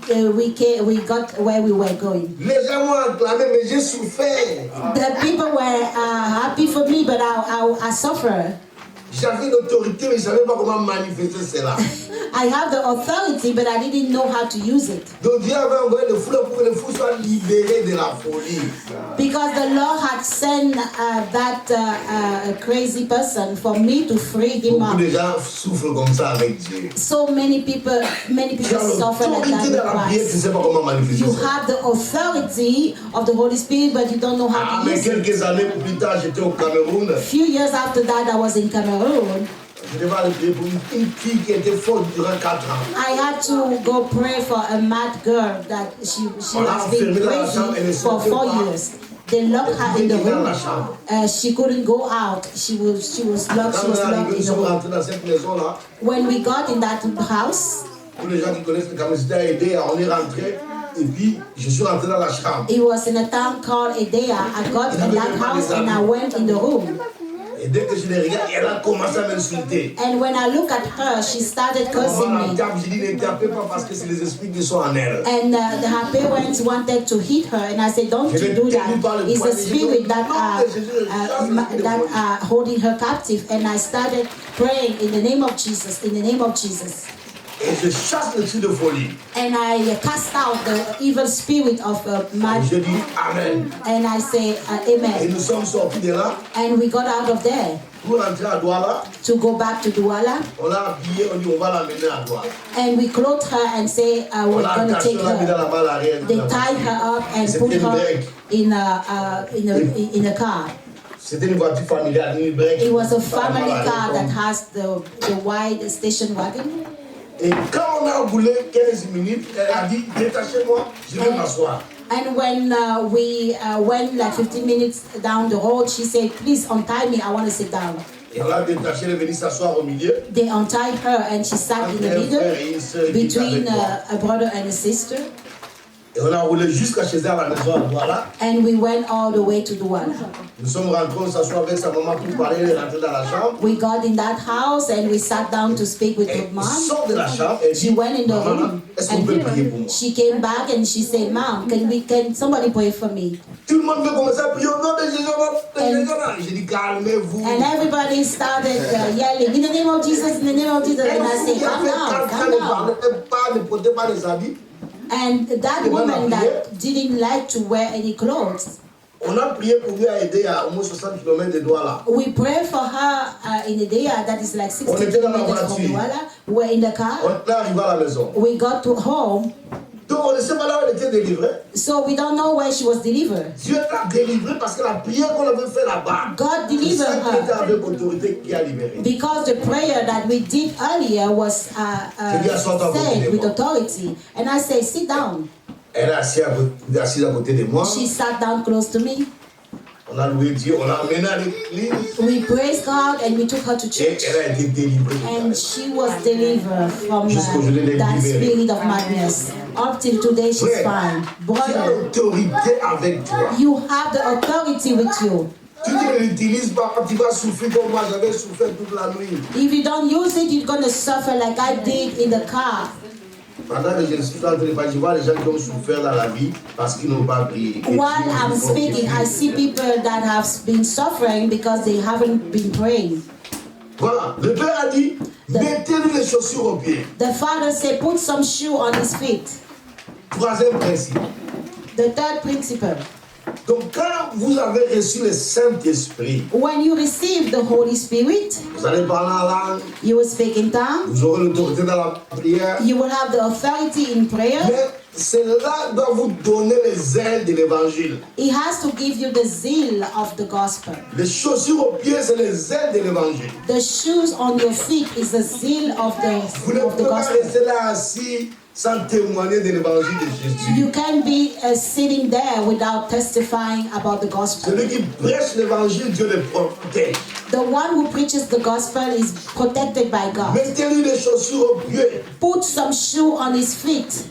got where we were going. Les gens m'ont acclamé, mais j'ai souffert. The people were happy for me, but I suffered. J'avais l'autorité, mais je ne savais pas comment manifester cela. I have the authority, but I didn't know how to use it. Donc Dieu avait envoyé le fou là pour que le fou soit libéré de la folie. Because the Lord had sent that crazy person for me to free him Beaucoup up. de gens souffrent comme ça avec Dieu. So many people Tu as suffer like l'autorité that dans la with prière, tu ne Christ. sais pas comment manifester You ça. have the authority of the Holy Spirit, but you don't know Ah, how to mais use it. quelques années plus tard, j'étais au Cameroun. A few years after that, I was in Cameroon. Je devais aller prier pour une fille qui était folle durant 4 ans. I had to go pray for a mad girl that she has been crazy for 4 years. They locked her in the room. She couldn't go out. She was locked. She Quand on was est locked arrivé, in nous the sommes room. rentrés dans cette maison-là. When we got in that house, Tous les gens qui connaissent le Cameroun, c'était à aider, on est rentré. Et puis, je suis rentré dans la chambre. it was in a town called Edea. I got in that house and I went in the room. Et dès que je les regarde, elle a commencé à m'insulter. And when I look at her, she started On cursing va la me. tape, j'ai dit ne tapez pas parce que c'est les esprits qui sont en elle. And her parents wanted to hit her, and I said, "Don't you do that? It's a spirit that holding her captive." And I started praying in the name of Jesus. In the name of Jesus. Et je chasse l'esprit de folie. And I cast out the evil spirit of mad. Je dis Amen. And I say Et amen. nous sommes sortis de là And we got out of there pour rentrer à Douala. to go back to Douala. On l'a habillée, on dit on va l'amener à Douala. And we clothed her and say On we're l'a going to attachée, take on l'a mis dans her. la malle arrière. They tied her up and C'était put une her break. in a car. C'était une voiture familiale, une break. It was a Dans la family malle car arrière. that has the wide station wagon. Et quand on a roulé 15 minutes, elle a dit détachez-moi, je vais m'asseoir. And when we went like 15 minutes down the road, she said, please untie me, I want to sit down. Et on l'a détachée, elle est venue s'asseoir au milieu. They untied her and she sat in the middle between a brother and a sister. Et on a roulé jusqu'à chez elle à la maison à Douala. And we went all the way to Douala. Nous sommes rentrés, on s'assoit avec sa maman pour parler, elle est rentrée dans la chambre. We got in that house and we sat down to speak with Elle her mom. sort de la chambre, elle She dit went in the maman, room est-ce qu'on peut prier pour moi? and she came back and she said, Mom, can somebody pray for me? Tout le monde veut commencer à prier au nom de Jésus, au nom de Jésus. J'ai dit calmez-vous. And everybody started yelling, in the name of Jesus, in the name of Jesus. And I said, calm down, calm down. Ne portez pas les habits. And that woman that didn't like to wear any clothes, On a prié pour lui aider à au moins 60 km de Douala. we prayed for her in a day that is like 60 On était dans la kilometers from voiture. Douala. We were in the car. On est arrivé à la maison. We got to home, Donc on ne sait pas là où elle était délivrée. so we don't know where she was delivered. Dieu l'a délivrée parce que la prière qu'on avait fait là-bas, God c'est delivered ça qui était her avec autorité qui a libéré. because the prayer that we did earlier was said with authority. And I say, sit down. Elle est assise à côté de moi. She sat down close to me. On a loué Dieu, on l'a emmenée à l'église. We praised God and we took her to Et church. elle a été délivrée. And she was delivered from that spirit of madness. Up till today, she's fine. Tu as Brother, l'autorité avec toi. you have the authority with you. Tu ne l'utilises pas, tu vas souffrir comme moi, j'avais souffert toute la nuit. If you don't use it, you're going to suffer like I did in the car. Pendant que je suis en train de parler, je vois les gens qui ont souffert dans la vie parce qu'ils n'ont pas prié. While I'm speaking, I see people that have been suffering because they haven't been praying. Voilà, le Père a dit, mettez-lui les chaussures aux pieds. The father said, put some shoe on his feet. Troisième principe. The third principle, Donc quand vous avez reçu le Saint-Esprit, when you receive the Holy Spirit, vous allez parler en langue, you will speak in tongues, vous aurez l'autorité dans la prière, you will have the authority in prayer. mais cela doit vous donner les ailes de l'évangile. He has to give you the zeal of the gospel. Les chaussures aux pieds, c'est les ailes de l'évangile. The shoes on your feet is the zeal of Vous ne the pouvez pas gospel. rester là assis sans témoigner de l'évangile de Jésus. You can't be sitting there without testifying about the gospel. Celui qui prêche l'évangile, Dieu le protège. The one who preaches the gospel is protected by God. Mettez-lui les chaussures aux pieds. Put some shoe on his feet.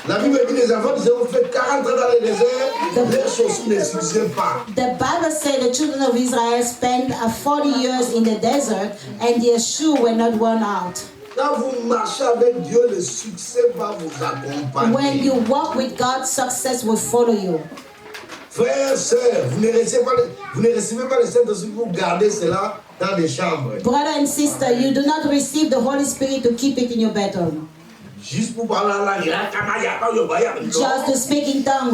La Bible dit les enfants qui ont fait 40 ans dans le désert, les chaussures ne suffisaient pas. The Bible said the children of Israel spent 40 years in the desert and their shoe were not worn out. Quand vous marchez avec Dieu, le succès va vous accompagner. When you walk with God, success will follow you. Frères, sœurs, vous ne recevez pas le Saint-Esprit pour garder cela dans des chambres. Brother and sister, you do not receive the Holy Spirit to keep it in your bedroom. Juste pour parler en langue. Just to speak in tongue.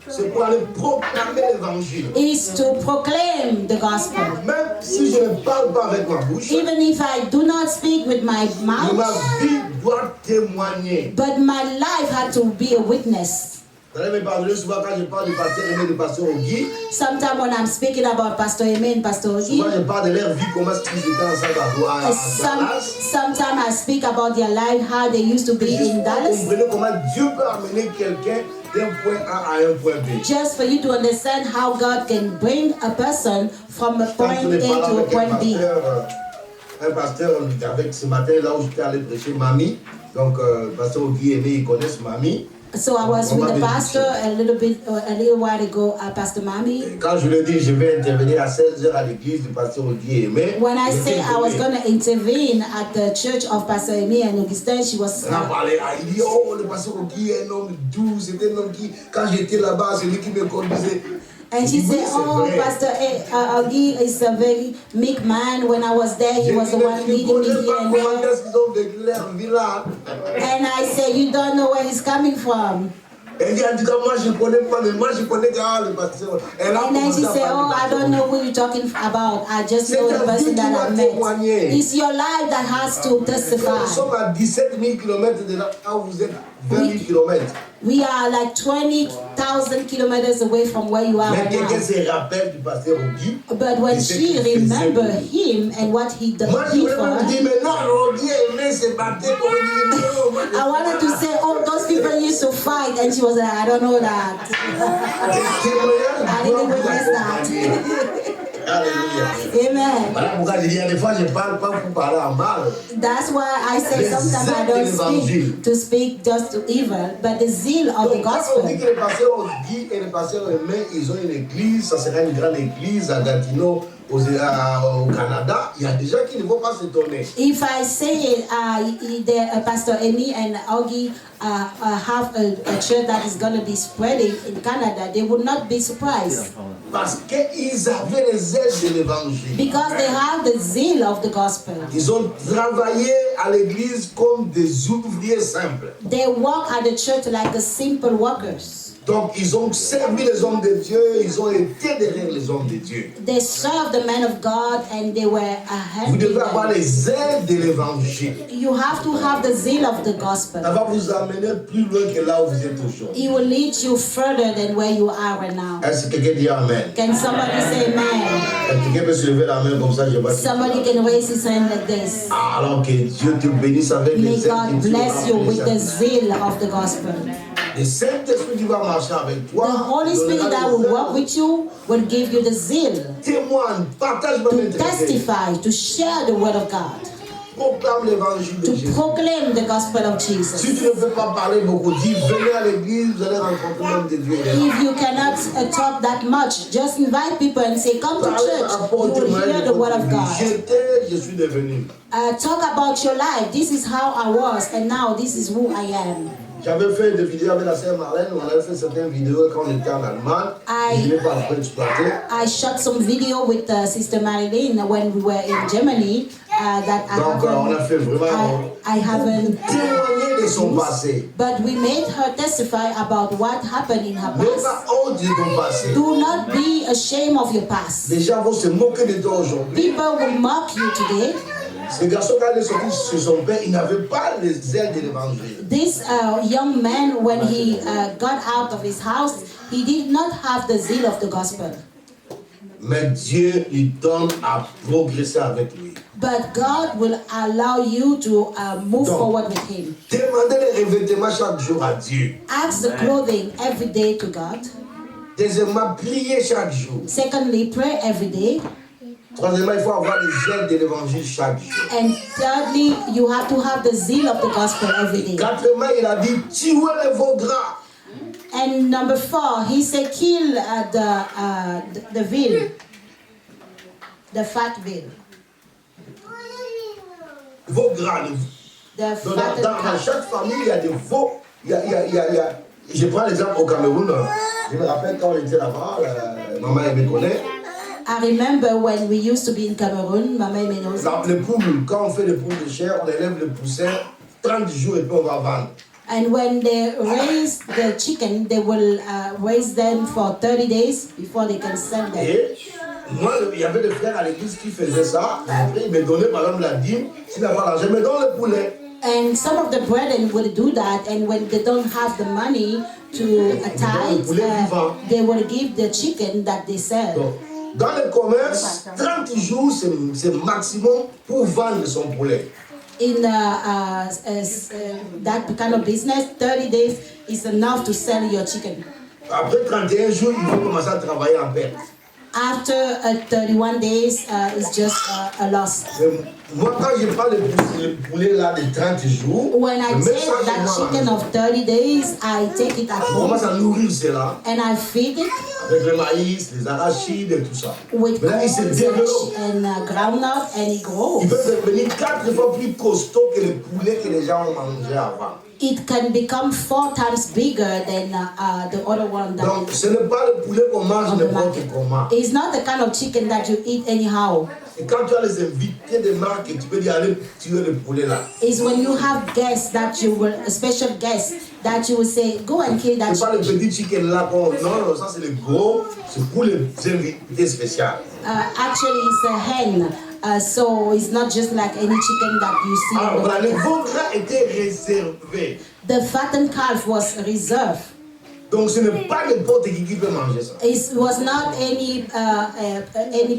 C'est pour aller proclamer l'évangile. Is to proclaim the gospel. Même si je ne parle pas avec ma bouche, Even if I do not speak with my ma mouth, vie doit témoigner. but my life had to be a witness. Vous allez me pardonner souvent quand je parle du pasteur Aimé et du pasteur Ogui. Sometimes when I'm speaking about Pastor Aimé and Pastor Ogi, Souvent je parle de leur vie, comment est-ce qu'ils étaient ensemble à Dallas. sometimes I speak about their life, how they used to be in Vous Dallas. comprenez comment Dieu peut amener quelqu'un d'un point A à un point B. Just for you to understand how God can bring a person from a Quand point on est A parlé to a avec point B. un pasteur, avec ce matin là où j'étais allé prêcher Mamie. Donc, pasteur Ogui Aimé, ils connaissent Mamie. So I was with the pastor a little while ago, Pastor Mami. Quand je lui ai dit je vais intervenir à 16h à l'église du pasteur Ogui Aimé. When I said I was going to intervene at the church of Pastor Aimé and Augustin, she was. On a parlé, il dit oh le pasteur Ogui est un homme doux, c'était un homme qui, quand j'étais là-bas, c'est lui qui me conduisait. And she said, oh, Pastor Augie is a very meek man. When I was there, he was the one leading me here and there. And I said, you don't know where he's coming from. Elle dit, en tout cas, moi je connais pas, mais moi je connais le pasteur. And then she said, oh, I don't know who you're talking about. I just know the person that I met. It's your life that has to testify. Nous sommes à 17 000 km de là où vous êtes 20 000 km. We are like 20,000 kilometers away from where you are right now. But when she remembered him and what he did for her, I wanted to say, oh, those people used to fight. And she was like, I don't know that. I didn't witness that. Hallelujah. Amen. That's why I say sometimes I don't speak to speak just to evil, but the zeal of the gospel. Quand on dit que les pasteurs Guy et les pasteurs Aimé, ils ont une église, ça sera une grande église à Gatineau, au Canada, il y a des gens qui ne vont pas s'étonner. If I say Pastor Amy and Augie have a church that is going to be spreading in Canada, they would not be surprised. Parce qu'ils avaient les ailes de l'évangile. Because they have the zeal of the gospel. Ils ont travaillé à l'église comme des ouvriers simples. They work at the church like the simple workers. Donc ils ont servi les hommes de Dieu, ils ont été derrière les hommes de Dieu. They served the men of God and they were ahead. Vous devez avoir les ailes de l'évangile. You have to have the zeal of the gospel. Ça va vous amener plus loin que là où vous êtes aujourd'hui. It will lead you further than where you are right now. Est-ce que quelqu'un dit amen? Can somebody say amen? Quelqu'un peut se lever la main comme ça, je vais. Somebody can raise his hand like this. Alors que Dieu te bénisse avec May les ailes. God bless you with the zeal of the gospel. Le Saint-Esprit qui va marcher avec toi. The Holy Spirit that will work with you will give you the zeal Témoigne, partage to testify, to share the word of God, proclame l'évangile de to Jésus. proclaim the gospel of Si Jesus. tu ne peux pas parler beaucoup, dis venez à l'église, vous allez rencontrer l'homme de Dieu. If you cannot talk that much, just invite people and say, come to church. You will hear the word of God. J'étais, je suis devenu. Talk about your life. This is how I was, and now this is who I am. J'avais fait des vidéos avec la sœur Marlène, on avait fait certaines vidéos quand on était en Allemagne. Je n'ai pas encore exploité. I shot some video with Sister Marilyn when we were in Germany. Donc on a fait vraiment I haven't témoigné de son passé. But we made her testify about what happened in her N'aie past. pas honte de ton passé. Do not be ashamed of your past. Les gens vont se moquer de toi aujourd'hui. People will mock you today. Ce garçon, quand il est sorti chez son père, il n'avait pas les ailes de l'évangile. This young man, when he got out of his house, he did not have the zeal of the gospel. Mais Dieu lui donne à progresser avec lui. But God will allow you to move forward with him. Demandez les revêtements chaque jour à Dieu. Ask the clothing every day to God. Deuxièmement, priez chaque jour. Secondly, pray every day. Troisièmement, il faut avoir les ailes de l'évangile chaque jour. And thirdly, you have to have the zeal of the gospel every day. Quatrièmement, il a dit, tuez les veaux gras. And number 4, he said, kill the veal, the fat veal. Veaux gras. Dans chaque famille, il y a des veaux. Je prends l'exemple au Cameroun. Je me rappelle quand on était là-bas, maman elle me connaît. I remember when we used to be in Cameroon, Mama knows. Les poules, quand on fait les poules de chair, on élève le poussin 30 jours et puis on va vendre. And when they raise the chicken, they will raise them for 30 days before they can sell them. Et moi, il y avait des frères à l'église qui faisaient ça. Après, ils me donnaient par exemple la dîme. S'ils n'avaient pas l'argent, ils me donnent le poulet. And some of the brethren will do that, and when they don't have the money to tithe, they will give the chicken that they sell. Donc, dans le commerce, 30 jours, c'est maximum pour vendre son poulet. In that kind of business, 30 days is enough to sell your chicken. Après 31 jours, il faut commencer à travailler en perte. After 31 days, it's just a loss. Moi, quand je prends le poulet là de 30 jours, When I je mets take ça chez that moi à la chicken maison. of 30 days, I take it at Je home commence à nourrir cela and I feed it avec le maïs, les arachides et tout ça. with Maintenant, il se développe. corn and groundnut and it grows. Il peut devenir 4 fois plus costaud que le poulet que les gens ont mangé avant. It can become 4 times bigger than the other one. Donc, ce n'est pas le poulet qu'on mange On the n'importe market. comment. It's not the kind of chicken that you eat anyhow. Et quand tu as les invités de marque, tu peux dire allez tuer le poulet là. It's when you have guests that you will, a special guest, that you will say, go and kill that C'est pas le chicken. petit chicken là qu'on. Non, ça c'est le gros, c'est pour les invités spéciaux. Actually, it's a hen, so it's not just like any chicken that you see. Alors on the voilà, le market. veau gras était réservé. The fattened calf was reserved. Donc ce n'est pas n'importe qui peut manger ça. It was not any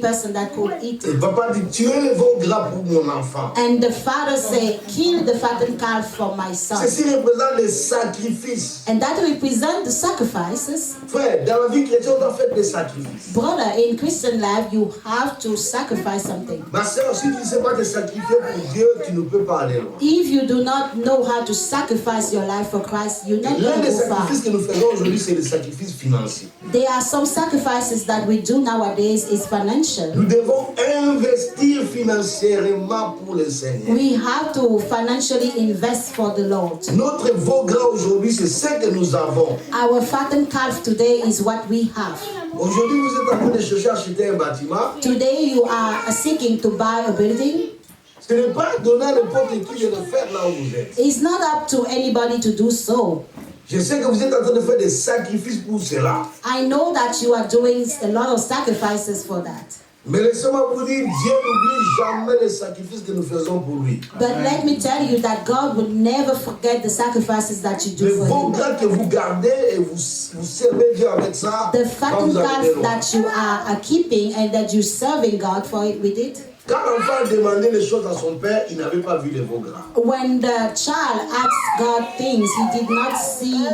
person that could eat Et it. papa dit tuez le veau gras pour mon enfant. And the father said, kill the fattened calf for my son. Ceci représente les sacrifices. And that represents the sacrifices. Frère, dans la vie chrétienne, on doit faire des sacrifices. Brother, in Christian life, you have to sacrifice something. Ma soeur, si tu ne sais pas te sacrifier pour Dieu, tu ne peux pas aller loin. If you do not know how to sacrifice your life for Christ, you're not L'un going to des go far. sacrifices que nous faisons aujourd'hui, c'est le sacrifice financier. There are some sacrifices that we do nowadays is financial. Nous devons investir financièrement pour le Seigneur. We have to financially invest for the Lord. Notre veau gras aujourd'hui, c'est ce que nous avons. Our fattened calf today is what we have. Aujourd'hui, vous êtes en train de chercher à acheter un bâtiment. Today you are seeking to buy a building. Ce n'est pas donner à n'importe qui de le faire là où vous êtes. It's not up to anybody to do so. Je sais que vous êtes en train de faire des sacrifices pour cela. I know that you are doing a lot of sacrifices for that. Mais laissez-moi vous dire, Dieu n'oublie jamais les sacrifices que nous faisons pour lui. But let me tell you that God will never forget the sacrifices that you Le do for veau Him. gras que vous gardez et vous servez Dieu avec ça, The quand fattened vous calf arrivez loin. that you are keeping and that you're serving God for it with it. Quand l'enfant demandait les choses à son père, il n'avait pas vu les veaux gras. When the child asked God things, he did not see,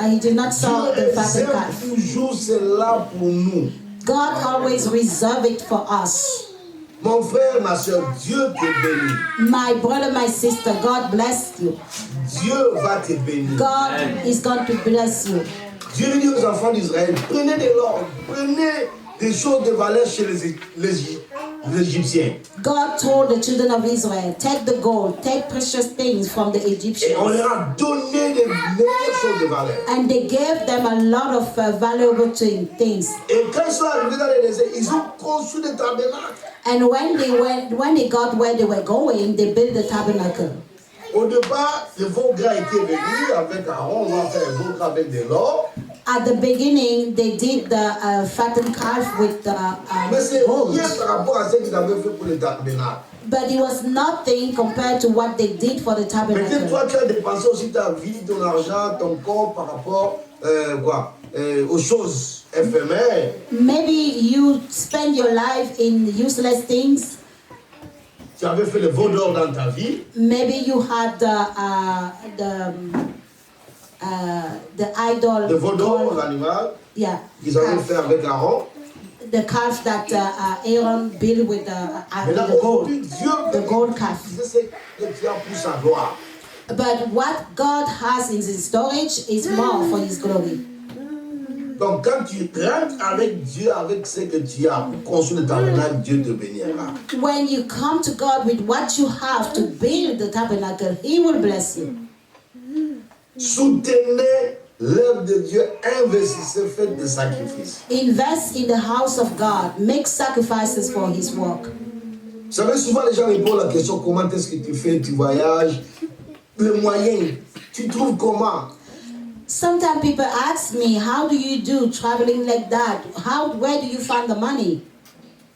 he did not saw Dieu the fattened réserve calf. toujours cela pour nous. God always reserve it for us. Mon frère, ma soeur, Dieu te bénit. My brother, my sister, God bless you. Dieu va te bénir. God is going to bless you. Dieu dit aux enfants d'Israël, prenez de l'or, prenez des choses de valeur chez les Égyptiens. God told the children of Israel, take the gold, take precious things from the Et on Egyptians. leur a donné les meilleures choses de valeur. And they gave them a lot of valuable things. Et quand ils sont arrivés dans le désert, ils ont construit des tabernacles. And when they got where they were going, they built the tabernacle. Au départ, le veau gras était venu avec Aaron, on va faire un veau gras avec de l'or. At the beginning, they did the fattened calf with the Mais c'est gold. rien par rapport à ce qu'ils avaient fait pour le tabernacle. But it was nothing compared to what they did for the Peut-être tabernacle. toi, tu as dépensé aussi ta vie, ton argent, ton corps par rapport aux choses éphémères. Maybe you spend your life in useless things. Tu avais fait le veau d'or dans ta vie. Maybe you had the idol. Le veau d'or, called- l'animal, yeah, qu'ils avaient calf. fait avec Aaron. The calf that Aaron built with Mais là, the gold. aujourd'hui, Dieu The gold calf. c'est ce que tu as pour sa gloire. But what God has in His storage is more for His glory. Donc, quand tu rentres avec Dieu, avec ce que tu as pour construire le tabernacle, Dieu te bénira. When you come to God with what you have to build the tabernacle, He will bless you. Soutenez l'œuvre de Dieu, investissez, faites des sacrifices. Invest in the house of God. Make sacrifices for His work. Vous savez, souvent les gens répondent à la question comment est-ce que tu fais, tu voyages, le moyen, tu trouves comment? Sometimes people ask me, how do you do traveling like that? Where do you find the money?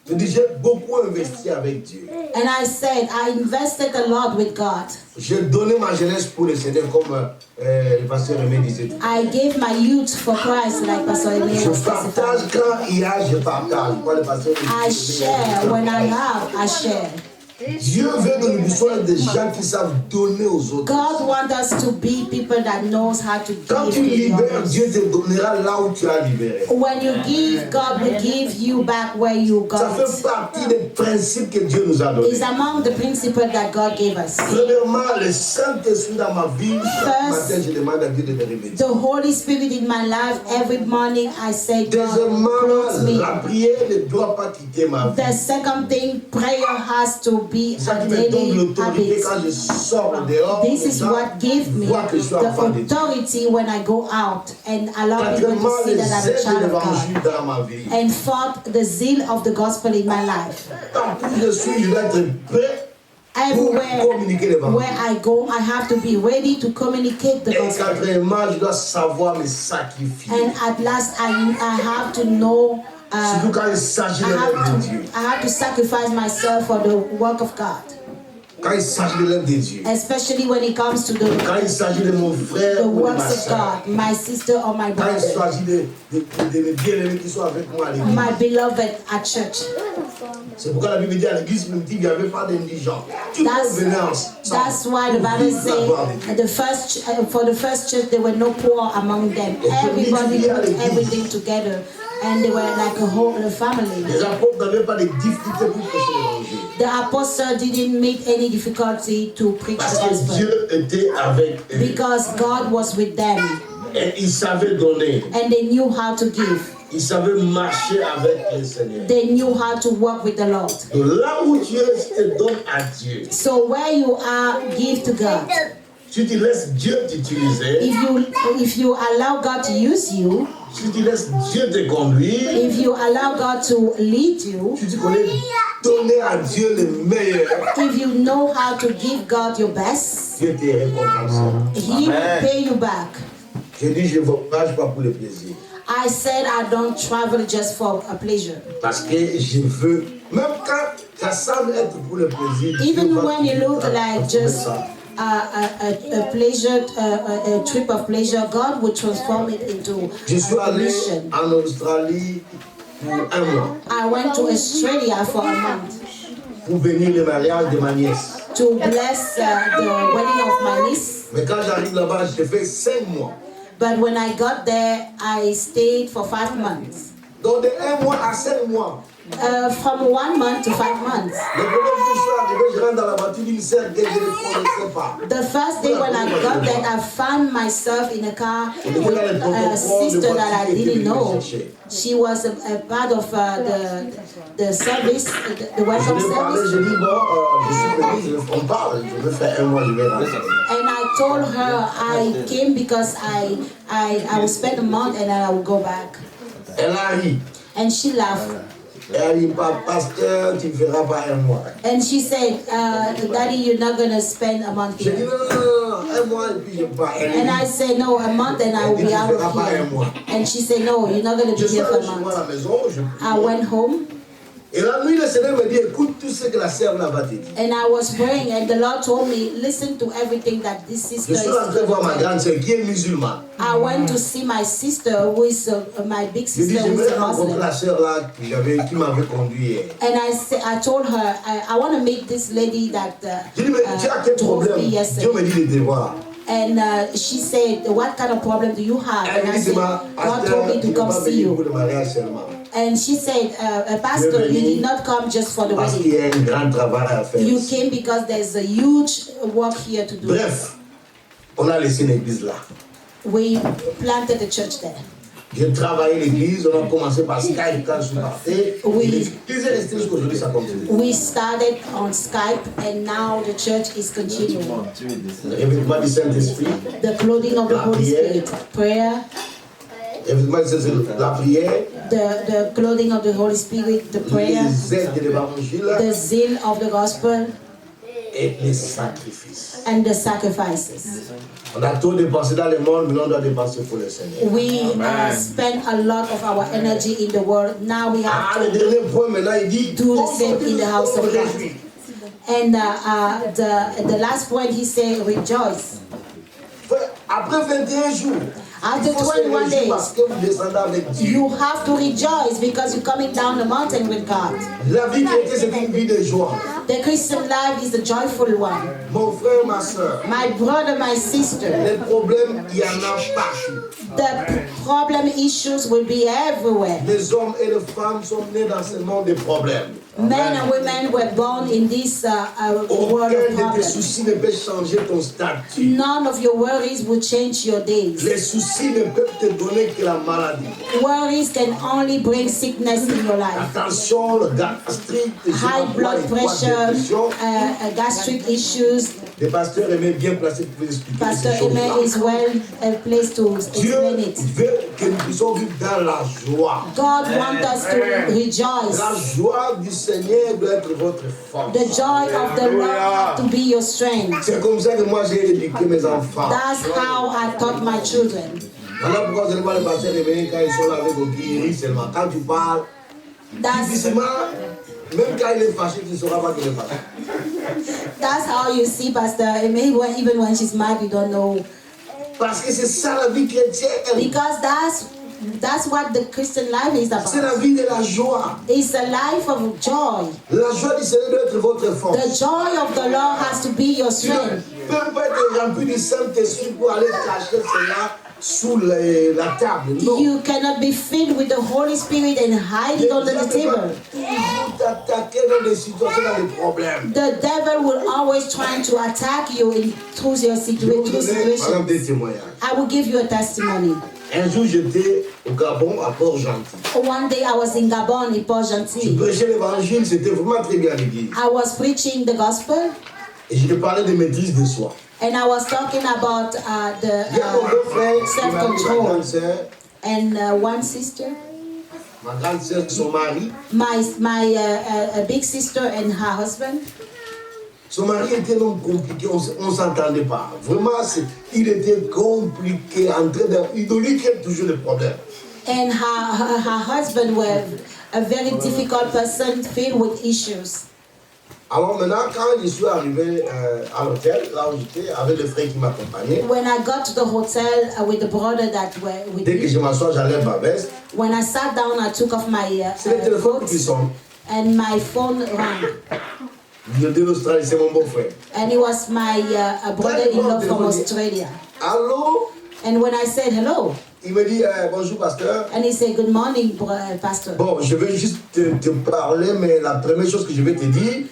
Je dis, j'ai beaucoup investi avec Dieu. And I said, I invested a lot with God. J'ai donné ma jeunesse pour le Seigneur, comme le pasteur Aimé disait. I gave my youth for Christ, like Pastor Emile Je was partage specifying. quand il y a, je partage. Moi, le pasteur Aimé I disait, share. When I have, I share. Dieu veut que nous puissions être des gens qui savent donner aux autres. God wants us to be people that knows how to Quand give tu to the libères, others. Dieu te donnera là où tu as libéré. When you give, God will give you back where you Ça got fait it. partie des principes que Dieu nous a donnés. It's among the principles that God gave us. Premièrement, le Saint-Esprit dans ma vie, chaque matin, je demande à Dieu de me révéler. The Holy Spirit in my life, every morning I say, God, Deuxièmement, clothe me. la prière ne doit pas quitter ma vie. The second thing, prayer has to be C'est ça a qui me donne daily l'autorité habit. quand je sors dehors. This les is gens what gives me voient que je suis enfant de the Dieu. authority when I go out and allow people Quatrièmement, to see les that I'm a aides de child of l'évangile God. dans ma vie. And fourth, the zeal of the gospel in my life. Partout où je suis, je dois être prêt pour communiquer Everywhere l'évangile. where I go, I have to be ready to communicate the Et gospel. quatrièmement, je dois savoir me sacrifier. And at last, I have to know. Surtout quand il s'agit de l'œuvre de Dieu. I have to sacrifice myself for the work of God, Quand il s'agit de l'œuvre de Dieu. especially when it comes to Quand il s'agit de mon frère the ou de ma works of soeur. God, my sister or my Quand il brother, s'agit de mes bien-aimés qui sont avec moi à l'église. my beloved at church. C'est pourquoi la Bible dit à l'église primitive, il n'y avait pas d'indigents. Tout le monde venait ensemble. That's why the Bible says for the first church there were no poor among them. Everybody put everything together, and they were like a family. Les apôtres n'avaient pas de difficultés pour prêcher l'évangile. The apostle didn't make any difficulty to preach Parce the que gospel Dieu était avec eux. because God was with them, Et ils savaient donner. and they knew how to give. Ils savaient marcher avec le Seigneur. They knew how to work with the Lord. Donc là où tu es, tu te donnes à Dieu. So where you are, give to God. Si tu laisses Dieu t'utiliser, If you allow God to use you, si tu laisses Dieu te conduire, if you allow God to lead you, si tu connais donner à Dieu le meilleur, if you know how to give God your best, Dieu te récompensera. He will pay you back. Je dis, je ne voyage pas pour le plaisir. I said I don't travel just for a pleasure. Parce que je veux, même quand ça semble être pour le plaisir, Even Dieu va when it looks like transformer just ça. a pleasure, a trip of pleasure, God will transform it into Je suis a allé mission. en Australie pour un mois I went to Australia for a month pour bénir le mariage de ma nièce. to bless the wedding of my niece. Mais quand j'arrive là-bas, j'ai fait 5 mois. But when I got there, I stayed for 5 months. Donc de 1 mois à 5 mois. From 1 month to 5 months. Le problème que je suis arrivé, je rentre dans la voiture d'une sœur que je ne connaissais pas. The first day when I got there, I found myself in a car with a sister that I didn't know. She was a part of the service, the Je welcome lui ai parlé, service. je dis bon, je suis venu, on parle, je vais faire 1 mois, je vais rentrer. And I told her I came because I will spend a month and then I will go back. Elle a ri. And she laughed. Elle a dit, pasteur, tu ne feras pas 1 mois. And she said, Daddy, you're not going to spend a month J'ai dit here. non, 1 mois et puis je pars. Elle And I dit, said, no, a month and I will be out of here. And she said, no, you're not going to je be suis here for allé a chez moi à month. la maison, je I prie. went home Et la nuit, le Seigneur me dit, écoute tout ce que la sœur là va te dire. and I was praying and the Lord told me, listen to everything that this sister Je is suis rentré voir ma doing. grande sœur qui est musulmane. I went to see my sister who is my big Je dis, sister je who is vais a rencontrer Muslim. la sœur là qui m'avait conduit hier. And I told her, I want to meet this lady that Je dis, mais tu as quel drove problème? me Dieu yesterday. me dit de devoir. And she said, what kind of problem do you have? Elle And me I dit, said, c'est ma God told me pasteur, tu to ne peux come pas see venir pour you. le mariage seulement. And she said, Pastor, you did not come just for the Parce wedding. qu'il y a un grand travail à faire. You ici. came because there's a huge work here to do. Bref, on a laissé l'église là. We planted a church there. J'ai travaillé l'église, on a commencé par Skype quand je suis parti. Oui. L'église est restée jusqu'aujourd'hui, ça continue. We started on Skype and now the church is continuing. Le revêtement du Saint-Esprit, The clothing of the Holy Spirit, prayer, le revêtement du Saint-Esprit, la prière, the clothing of the Holy Spirit, the prayer, les aides de l'évangile the zeal of the gospel, et les sacrifices. and the sacrifices. On a trop dépensé dans le monde, maintenant on doit dépenser pour le Seigneur. We spend a lot of our energy in the world. Now we Ah, le have to dernier point maintenant, il dit do the same in the house of God. aujourd'hui. And the last point he said, rejoice. Après 21 jours, After Il faut se 21 réjouir parce days, que vous descendez avec Dieu. you have to rejoice because you're coming down the mountain with God. La vie chrétienne, c'est une vie de joie. The Christian life is a joyful one. Mon frère, ma soeur, My brother, my sister, les problèmes, il y en a partout. the problem issues will be everywhere. Les hommes et les femmes sont nés dans ce monde de problèmes. Men and women were born in this world Aucun of de tes problems. soucis ne peut changer ton statut. None of your worries will change your days. Les soucis ne peuvent te donner que la maladie. Worries can only bring sickness in your life. Attention, le gastrite, High blood pressure, dépression. gastric issues. Les pasteurs aimaient bien placer pour expliquer Pastor ces choses-là. Amen is well placed to Dieu explain it. veut que nous puissions vivre dans la joie. God wants us to rejoice. La joie du Seigneur doit être votre force. The joy of the Lord has to be your strength. C'est comme ça que moi j'ai éduqué mes enfants. That's how I taught my children. Voilà pourquoi vous allez voir les pasteurs réveillés quand ils sont là avec vos guéris seulement. Quand tu parles, That's difficilement, même quand il est fâché, tu ne sauras pas qu'il est fâché. That's how you see Pastor Amen. Even when she's mad, you don't know. Parce que c'est ça la vie chrétienne. Because that's what the Christian life is C'est la about. vie de la joie. It's a life of joy. La joie du Seigneur doit être votre force. The joy of the Lord has to be your Tu ne strength. peux pas être rempli du Saint-Esprit pour aller cacher cela sous la table. Non. You cannot be filled with the Holy Spirit and hide it under the table. Toujours t'attaquer dans des situations, dans des problèmes. The devil will always try to attack you through your Je vais vous donner par exemple situation. des témoignages. I will give you a testimony. Un jour, j'étais au Gabon, à Port-Gentil. One day I was in Gabon, in Je Port-Gentil. prêchais l'évangile, c'était vraiment très bien l'église. I was preaching the gospel Et je parlais de maîtrise de soi. and I was talking about Il y a mon deux frères, qui m'a dit, ma self-control. grande sœur, And one sister, ma grande sœur, son mari. my big sister and her husband. Son mari était un homme compliqué, on ne s'entendait pas. Vraiment, il était compliqué, en train de... Il lui crée toujours des problèmes. And her husband was a very difficult person filled with issues. Alors maintenant, quand je suis arrivé à l'hôtel, là où j'étais, avec le frère qui m'accompagnait, When I got to the hotel with the brother that were with dès que me, je m'assois, j'enlève ma veste. when I sat down, I took off my C'est le téléphone coat qui sonne. and my phone rang. De l'Australie, c'est mon beau-frère. And it was my brother-in-law from Australia. Allô? And when I said hello, Il me dit bonjour pasteur. and he said, good morning, Pastor. Bon, je vais juste te parler, mais la première chose que je vais te dire,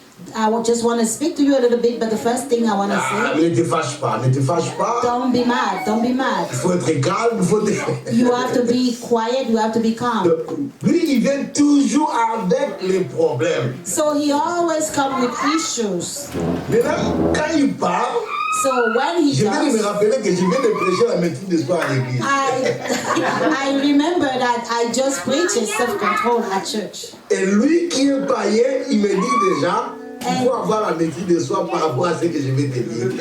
Just want to speak to you a little bit, but the first thing I want to say, ne te fâche pas, ne te fâche pas. don't be mad, don't be mad. Il faut être calme, il faut être... You have to be quiet, you have to be calm. Lui, il vient toujours avec les problèmes. So he always comes with issues. Maintenant, quand il parle, So when he je viens de me does, rappeler que je viens de prêcher la maîtrise de soi à l'église. I remember that I just preached self-control at church. Et lui qui est païen, il me dit déjà, il faut avoir la maîtrise de soi par rapport à ce que je vais te dire.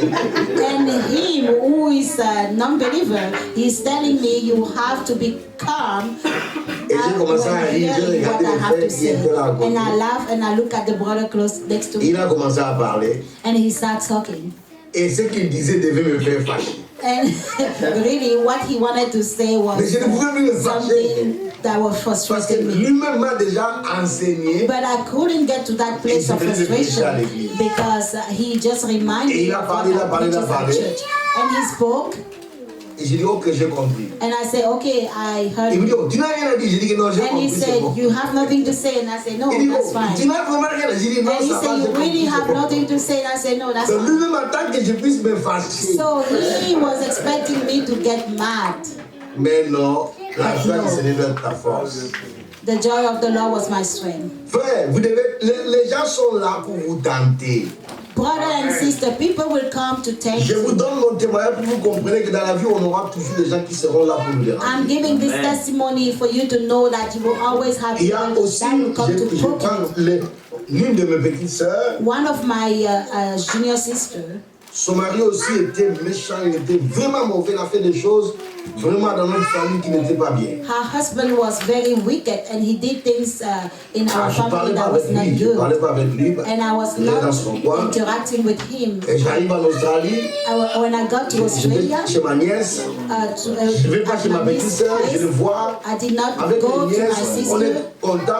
And him, who is a non-believer, he's telling me you have to be calm Et j'ai commencé à rire, j'ai hearing what regardé I le have frère to qui say. était là à côté. And I laugh and I look at the brother close next to me, Il a commencé à parler. and he starts talking. Et ce qu'il disait devait me faire fâcher. And really, what he wanted to say was Mais je ne pouvais plus le fâcher. something that was Parce que frustrating me. lui-même m'a déjà enseigné. But I couldn't get to that place of frustration because he just reminded Et il me a of parlé, il a what parlé, I il a preached at parlé. church. And he spoke, Et j'ai dit, ok, j'ai compris. and I said, okay, I heard Il me you. dit, oh, tu n'as rien à dire. J'ai dit que non, j'ai And he compris, c'est said, bon. you have nothing to say. And I said, no, Il dit, that's oh, tu fine. n'as vraiment rien à dire. J'ai dit, non, And he ça va, said, j'ai you really compris, have c'est bon. nothing to say. And I said, no, that's Donc fine. lui-même attend que je puisse me fâcher. So he was expecting me to get mad. Mais non, la joie du Seigneur doit être ta force. The joy of the Lord was my strength. Frère, les gens sont là pour vous tenter. Brother and sister, people will come to take Je vous you. donne mon témoignage pour que vous compreniez que dans la vie, on aura toujours des gens qui seront là pour nous déranger. I'm giving this testimony for you to know that you will always have Il y a people aussi, that will come to je poke prends you. l'une de mes petites sœurs, One of my junior sister, son mari aussi était méchant, il était vraiment mauvais, il a fait des choses vraiment dans notre famille qui n'était pas bien. Her husband was very wicked and he did things in our Je ne family parlais pas that avec was not lui, je ne good. parlais pas avec lui. And I was Il est dans son coin. not interacting with him. Et j'arrive en Australie, When I got to je vais Australia, chez ma nièce, je ne vais pas at chez ma my petite niece's soeur, je le place, vois. I did not Avec go les to my nièces, on est sister. content,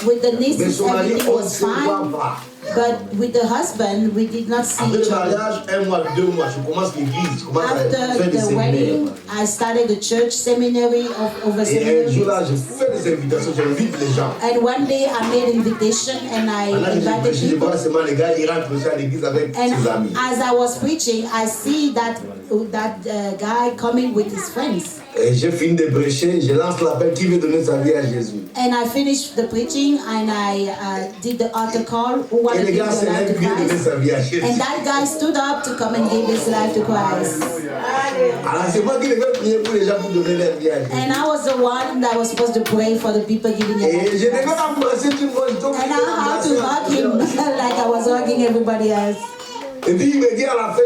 With the mais nieces, son mari, everything on ne was se voit fine. pas. But with the husband, we did not see Après le each other. mariage, 1 mois, 2 mois, je commence l'église, je commence à faire After des the séminaires. wedding, I started the church seminary over Et un jour seminary. là, je fais des invitations, j'invite les gens. And one day I made invitation and I Maintenant que j'ai invited prêché, je people. vois seulement les gars, ils rentrent aussi à l'église avec And ses amis. as I was preaching, I see that guy coming with his friends. Et j'ai fini de prêcher, je lance l'appel qui veut donner sa vie à Jésus. And I finished the preaching and I did the altar call. Who Et wanted to les give gars, their c'est life là to qui veut donner Christ? sa vie à Jésus. And that guy stood up to come and give his life to Christ. Alors c'est moi qui devais prier pour les gens pour donner leur vie à Jésus. And I was the one that was supposed to pray for the people giving their life Et to je devais Christ. embrasser tout le monde. Donc, And I had to hug him like I was hugging everybody else. et puis il me dit à la fin,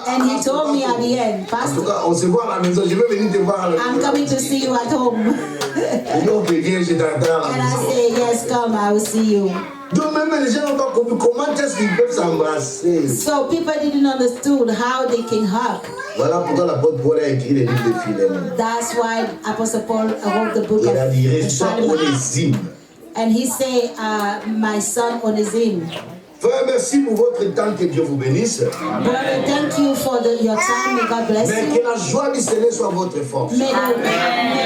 And he told me at the end, en tout Pastor, cas, on se voit à la maison, je vais venir te voir à la I'm maison. coming to see you at home. Et donc, viens, je t'attends à la And I maison. say, yes, come, I will see you. Donc même les gens n'ont pas compris comment est-ce qu'ils peuvent s'embrasser. So people didn't understood how they can hug. Voilà pourquoi l'apôtre Paul a écrit les livres de Philémon. That's why Apostle Paul wrote the book Il a dit, of reçois Philemon. Onésime. And he said, my son Onesimus. Frère, merci pour votre temps, que Dieu vous bénisse. Brother, thank you for your time. May God bless Mais you. que la joie du Seigneur soit votre force. May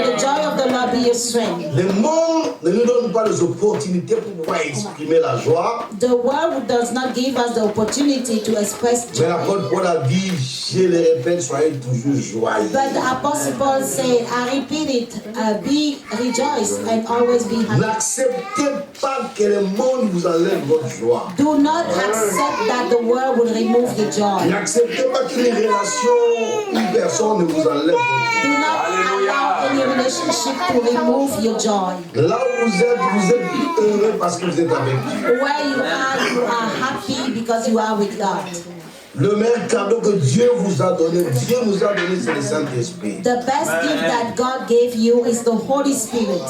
the joy of the Lord be your strength. Le monde ne nous donne pas les opportunités pour pouvoir exprimer la joie. The world does not give us the opportunity to express Mais joy. l'apôtre Paul a dit, je le répète, soyez toujours joyeux. But the Apostle Paul said, I repeat it, be rejoiced and always be happy. N'acceptez pas que le monde vous enlève votre joie. Do not accept that the world will remove your joy. N'acceptez pas qu'une relation, une personne ne vous enlève votre joie. Do not allow any relationship to remove your joy. Là où vous êtes plus heureux parce que vous êtes avec Dieu. Where you are happy because you are with God. Le meilleur cadeau que Dieu vous a donné, Dieu nous a donné, c'est le Saint-Esprit. The best gift that God gave you is the Holy Spirit.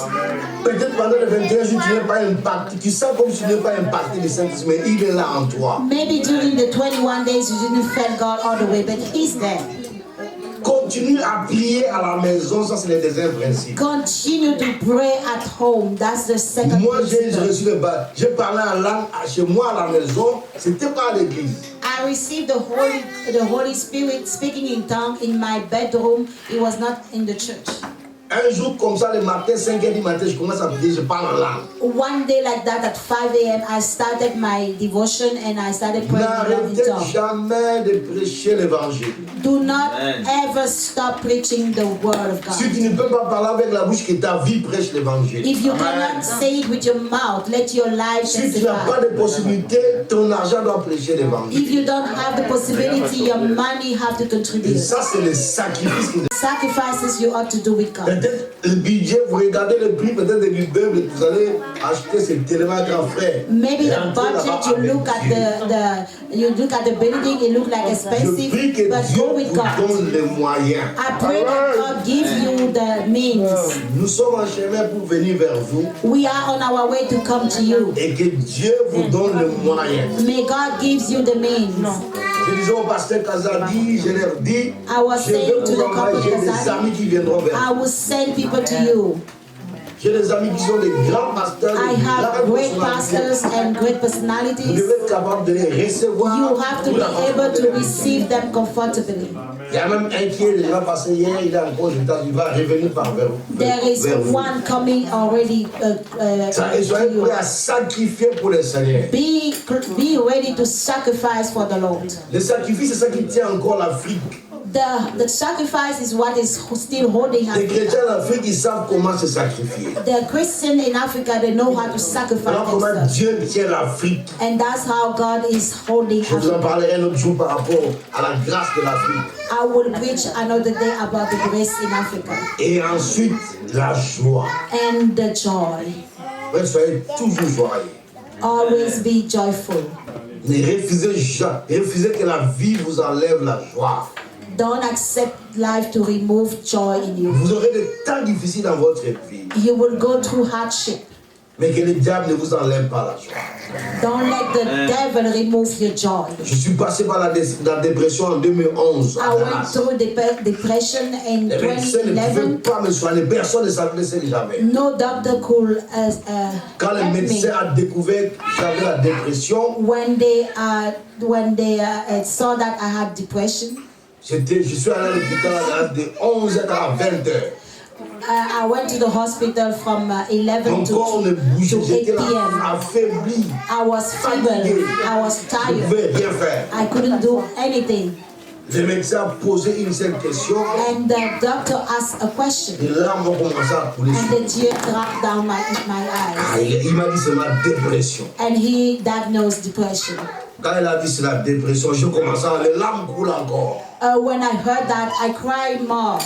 Peut-être pendant les 21 jours, tu n'es pas impacté. Tu sens comme si tu n'es pas impacté du Saint-Esprit, mais il est là en toi. Maybe during the 21 days you didn't feel God all the way, but He's there. Continue à prier à la maison, ça c'est le deuxième principe. Continue to pray at home. That's the second Moi j'ai principle. reçu le bas. J'ai parlé en langue chez moi à la maison, c'était pas à l'église. I received the Holy Spirit speaking in tongue in my bedroom. It was not in the church. Un jour comme ça, le matin, 5h du matin, je commence à prier, je parle en langue. One day like that at 5 a.m. I started my devotion and I started praying in N'arrêtez tongue. jamais de prêcher l'évangile. Do not ever stop preaching the word of Si God. tu ne peux pas parler avec la bouche, que ta vie prêche l'évangile. If you cannot say it with your mouth, let your life Si tu n'as pas testify. de possibilité, ton argent doit prêcher l'évangile. If you don't have the possibility, your money have to Et contribute. ça, c'est le sacrifice que Sacrifices you ought to do with God. peut-être le budget, vous regardez le prix peut-être de l'immeuble que vous allez acheter, c'est tellement grand frère. Maybe the Rentrez là-bas budget, you avec look at Dieu. you look at the building, it look like Je expensive, prie que but Dieu go with vous God. donne les moyens. I pray that God gives you the means. Nous sommes en chemin pour venir vers vous We are on our way to come to you. et que Dieu vous donne les moyens. May God gives you the means. Je disais au pasteur Kazadi, je leur dis, I was je vais saying to vous the envoyer couple des Kazadi, amis qui viendront vers I vous. will send people to you. J'ai des amis qui sont des grands pasteurs, I des have grandes great personnalités. pastors and great Vous personalities. devez être capable de les recevoir. You have to pour be la façon able de to les receive them comfortably. Il y a même un qui est déjà passé hier, il est encore aux États-Unis, il va revenir par There is vers vous. one coming already. Et soyez prêts à sacrifier pour le Seigneur. Be ready to sacrifice for the Lord. Le sacrifice, c'est ça qui tient encore l'Afrique. The sacrifice is what is still holding Les Africa. chrétiens d'Afrique, ils savent comment se sacrifier. The Christian in Africa, they know how to Alors sacrifice comment themselves. Dieu tient l'Afrique. And that's how God is holding Je vous en Africa. parlerai un autre jour par rapport à la grâce de l'Afrique. I will preach another day about the grace in Africa. Et ensuite, la joie. And the joy. Ouais, soyez toujours joyeux. Always be joyful. Ne refusez que la vie vous enlève la joie. Don't accept life to remove joy in you. Vous aurez des temps difficiles dans votre vie. You will go through hardship. Mais que le diable ne vous enlève pas la joie. Don't let the devil remove your joy. Je suis passé par la dépression en 2011. I went through depression in Les médecins ne pouvaient 2011. pas me soigner. Personne ne savait ce que j'avais. No doctor could Quand le help médecin me. a découvert que j'avais la dépression, When they saw that I had depression, je suis allé à l'hôpital à l'âge de 11h à 20h. I went to the hospital from 11 Mon corps ne to bougeait, 8 j'étais p.m. affaibli. I was feeble. I was Je ne tired. pouvais rien faire. I couldn't do anything. Le médecin a posé une seule question. And the doctor asked a question. Les larmes ont commencé à couler And sur the tear dropped down my eyes. Il m'a dit c'est ma dépression. And he diagnosed depression. Quand il a dit c'est la dépression, je commençais à les larmes coulent encore. When I heard that, I cried more.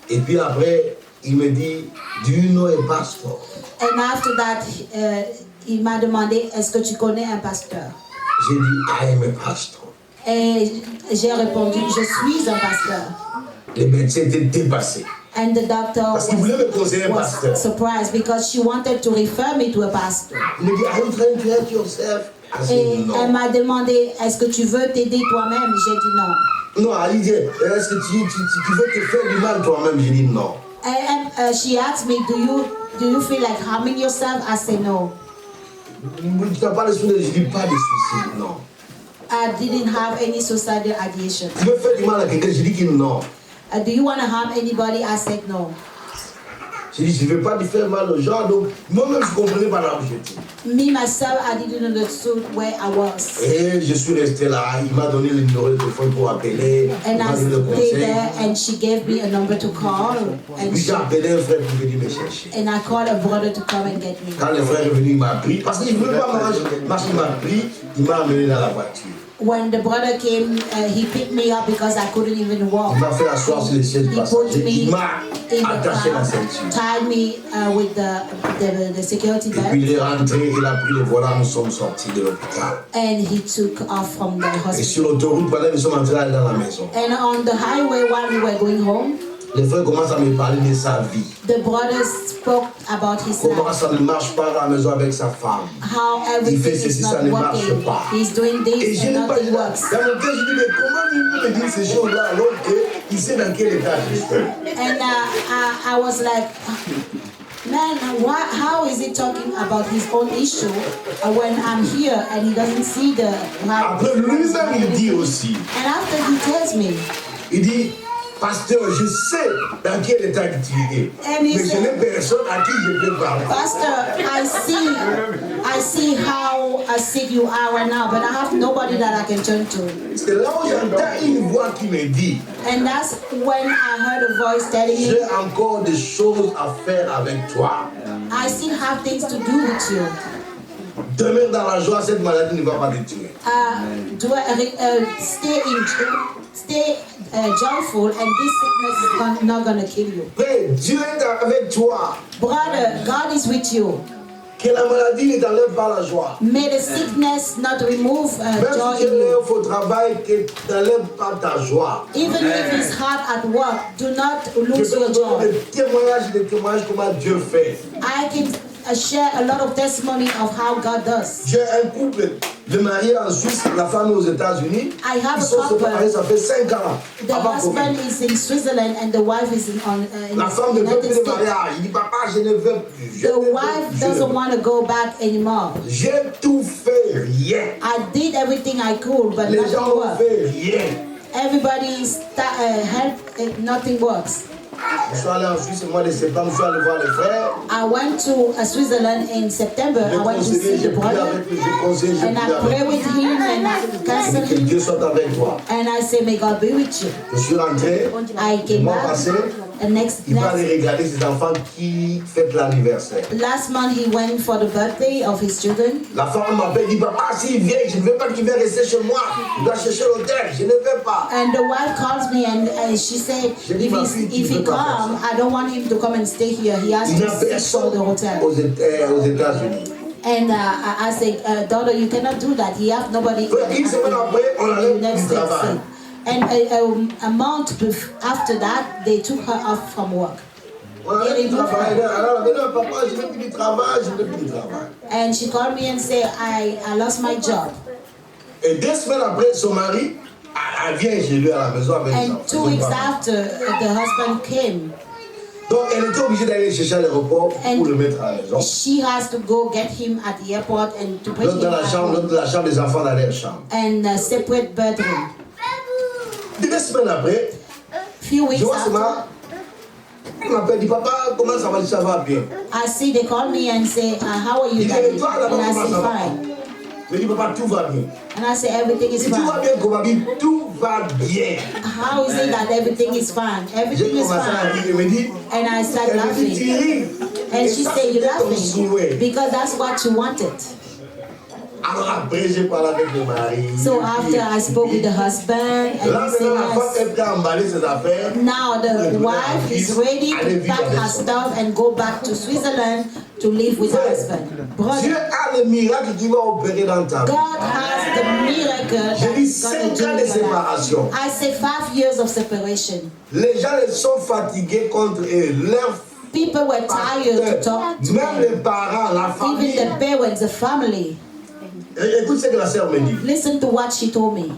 Et puis après, il me dit, do you know a pastor? And after that, il m'a demandé, est-ce que tu connais un pasteur? J'ai dit, I am a pastor. Et j'ai répondu, je suis un pasteur. Les médecins étaient dépassés. And the doctor Parce qu'il voulait me conseiller un pasteur. was surprised because she wanted to refer me to a pastor. Il me dit, are you trying to help yourself? I said, Et elle no. m'a demandé, est-ce que tu veux t'aider toi-même? J'ai dit non. Non, elle dit, est-ce que tu veux te faire du mal toi-même? J'ai dit non. And she asked me, do you feel like harming yourself? I said no. Tu n'as pas de suicide? Je dis pas de suicide, non. I didn't have any suicidal ideation. Tu veux faire du mal à quelqu'un? Je dis que non. Do you want to harm anybody? I said no. J'ai dit, je ne veux pas lui faire mal aux gens, donc moi-même je ne comprenais pas là où j'étais. Me, myself, I didn't understand where I was. Et je suis resté là, il m'a donné le numéro de téléphone pour appeler, il And m'a I donné le stayed conseil. there and she gave me a number to call. And, Puis j'ai appelé un frère pour venir me chercher. and I called a brother to come and get me. Quand le frère est venu, il m'a pris, parce qu'il ne voulait pas marcher, il m'a pris, il m'a amené dans la voiture. When the brother came, he picked me up because I couldn't even walk. Il m'a fait asseoir sur le siège He put passager, me il m'a in the attaché la car, ceinture. tied me with the security Et puis belt, il est rentré, il a pris le volant, nous sommes sortis de l'hôpital. and he took off from the Et hospital. sur l'autoroute, pendant que nous sommes entrés dans la maison, And on the highway while we were going home, les frères commencent à me parler de sa vie. the brothers spoke about his Comment life, ça ne marche pas à la maison avec sa femme. how Il fait everything ceci, is ça not ne marche working. pas. He's doing Et this je and n'ai pas dit, nothing dans works. mon cœur, je dis, mais comment il peut me dire ces choses-là alors qu'il sait dans quel état je suis? And I was like, man, how is he talking about his own issue when I'm here and he doesn't see the... Après, lui-même, il dit aussi, And after he tells me, il dit, pasteur, je sais dans quel état que tu es, And mais he je said- n'ai personne à qui je peux parler. Pastor, I see how sick you are right now, but I have nobody that I can turn to. C'est là où j'entends une voix qui me dit, And that's when I heard a voice telling me, j'ai encore des choses à faire avec toi. I still have things to do with you. Demain dans la joie, cette maladie ne va pas te tuer. Stay joyful, and this sickness is not going to kill you. Frère, Dieu est avec toi. Brother, God is with you. Que la maladie ne t'enlève pas la joie. May the sickness not remove Même joy si tu in you. es au travail, que ne t'enlève pas ta joie. Even if it's hard at work, do not Je lose peux your te donner joy. des témoignages comment Dieu fait. I can share a lot of testimony of how God does. J'ai un couple de mariés en Suisse, la femme est aux États-Unis. I have Ils a sont couple. séparés, ça fait 5 ans. The Avant husband Covid. is in Switzerland and the wife is in La femme the ne veut United plus de States. mariage. Il dit, papa, je ne veux plus. Je The ne veux wife plus, je ne doesn't veux want to go back anymore. plus. J'ai tout fait, rien. I did everything I could, but Les gens nothing n'ont worked. fait rien. Everybody's help, nothing works. Je suis allé en Suisse au mois de septembre, je suis allé voir les frères. I went to Switzerland in September. Je I went to see conseillais, the j'ai prié brother, avec lui, j'ai conseillé, j'ai and prié I pray avec lui. with him and I counsel Que him, Dieu soit avec toi. and I say, may God be with you. Je suis rentré, I le came mois back, passé, and il va aller regarder ses enfants qui fêtent l'anniversaire. last month he went for the birthday of his children. La femme m'appelle, dit, papa, s'il vient, je ne veux pas qu'il vienne rester chez moi. Il doit chercher l'hôtel, je ne veux pas. And the wife calls me and she said, if he come, I don't want him to come and stay here. He has Il n'y to a seek for personne the hotel. aux États-Unis. And I said, daughter, you cannot do that. He have nobody Une semaine après, on in the enlève United du States. travail. And a month after that, they took her off from work. And she called me and said, I lost my job. Et 2 semaines après, son mari, elle vient chez lui à la maison avec And 2 weeks after, the husband came. Donc elle était obligée d'aller chercher à l'aéroport pour le mettre à la maison. She has to go get him at the airport and to bring him L'autre dans la chambre des enfants dans leur chambre. And separate bedroom. 2 semaines après, Few weeks je vois after, il m'appelle, dit papa, comment ça va? Ça va bien. I see they call me and say, how are you, Daddy? And I say, fine. Je dis papa, tout va bien. And I say, everything is Tout va fine. bien, comment dit, tout va bien. How is it that everything is fine? Everything J'ai is commencé à fine. rire, elle me dit, And I start elle me dit, tu laughing. ris. And Et she ça, said, you're c'était ton laughing souhait. because that's what you wanted. Alors après, j'ai parlé avec le mari. So after I spoke with the husband, and Là, he said, maintenant, la femme yes. est prête à emballer ses affaires. Now the wife is ready Allez to vivre pack avec her son. stuff and go back to Switzerland to live with her husband. Dieu Brother, a le miracle qui va opérer dans ta vie. God has the miracle J'ai dit that's going to 5 do ans in de your life. séparation. I say 5 years of separation. Les gens ils sont fatigués contre eux. Leurs People were tired to talk to même les them. parents, la famille. Even the parents, the family. Écoute ce que la sœur me dit. Listen to what she told me.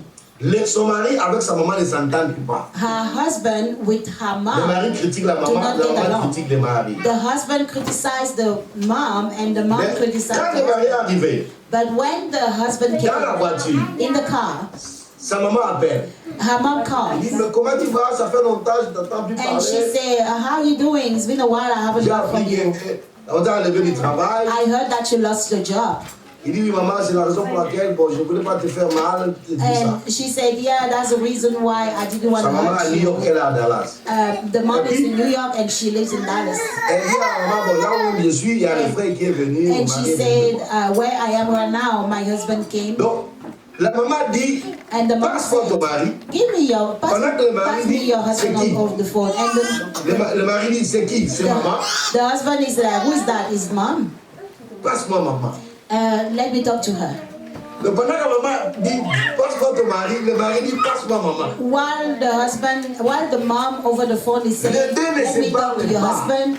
Son mari avec sa maman ne s'entendent pas. Her husband with her Le mom mari critique la do maman, not la get maman along. critique le mari. The husband criticized the mom and the mom Mais criticized quand the le mari est husband. arrivé, But when the husband dans la came voiture, in the car, sa maman appelle. her mom Elle dit, calls. mais comment tu vas? Ça fait longtemps, je t'entends plus And she parler. said, how are you doing? It's been a while, I haven't J'ai heard from appris you. qu'on t'a enlevé du travail. I heard that you lost your job. Il dit, oui, maman, c'est la raison pour laquelle bon, je ne voulais pas te faire mal. Tout ça. And she said, yeah, that's the reason why I didn't want Sa to maman à hurt New York, you. elle est à Dallas. The mom is in New York and she lives in Dallas. Elle dit à la maman, bon, là où je suis, il y a le frère qui est venu. And mon she mari est said, venu. where I am right now, my husband came. Donc, la maman dit, And the mom passe-moi ton said, mari. give me your, Pendant que le mari pass me dit, your husband c'est qui? over the phone. And Le mari dit, c'est qui? C'est maman. the husband is like, who is that? His mom. Passe-moi maman. Let me talk to her. Donc, pendant que maman dit, passe-moi ton mari, le mari dit, passe-moi maman. While the mom over the phone is saying, Les deux ne let me se talk to parlent your pas. husband,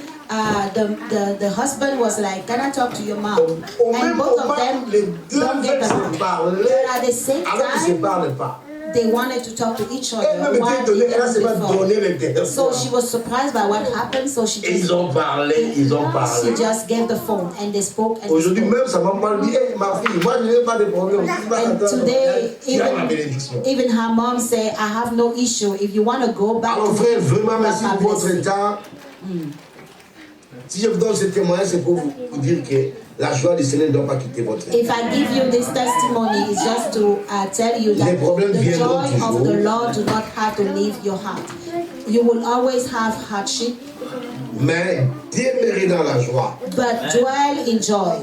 the husband was like, can I talk to your mom? Au And même both moment, of them les deux don't get veulent along. se parler, But at the same alors qu'ils ne se time, parlent pas. they wanted to talk to each other. Elle-même while était étonnée, elle a eating seulement before. donné le téléphone. So she was surprised by what happened, so she Et ils just, ont parlé, ils ont parlé. she just gave the phone and they spoke and they Aujourd'hui spoke. même, sa maman dit, hey, ma fille, moi je n'ai pas de problème. And today, Tu as la bénédiction. even her mom said, I have no issue. If you want to go back Alors to frère, vraiment merci that's pour my votre blessing. temps. Si je vous donne ce témoignage, c'est pour vous dire que la joie du Seigneur ne doit pas quitter votre vie. If I give you this testimony, it's just to tell you that Les problèmes the viendront joy of the toujours. Lord do not have to leave your heart. You will always have hardship, Mais demeurer dans la joie, but dwell in joy,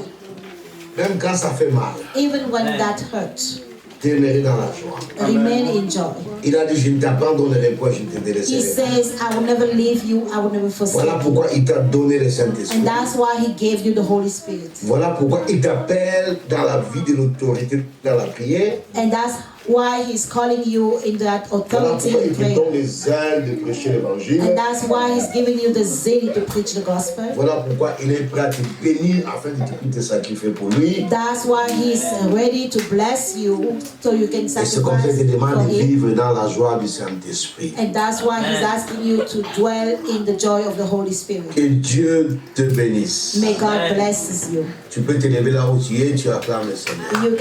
même quand ça fait mal. even when that hurts. Demeurer dans la joie. Remain in joy. Il a dit, je ne t'abandonnerai pas, je ne te He délaisserai pas. says, I will never leave you, I will never forsake Voilà you. pourquoi il t'a donné le Saint-Esprit. And that's why He gave you the Holy Spirit. Voilà pourquoi il t'appelle dans la vie de l'autorité, dans la prière. And that's why He's calling you in that Voilà authority pourquoi il in te prayer. donne les ailes de prêcher l'évangile. And that's why He's giving you the zeal to preach the gospel. Voilà pourquoi il est prêt à te bénir afin que tu puisses te sacrifier pour lui. That's why He's ready to bless you so you can Et c'est comme ça sacrifice qu'il te for demande de Him. vivre dans la joie du Saint-Esprit. And that's why He's asking you to dwell in the joy of the Holy Spirit. Que Dieu te bénisse. May God bless you. Tu peux te lever là où tu es, tu acclames le Seigneur. You can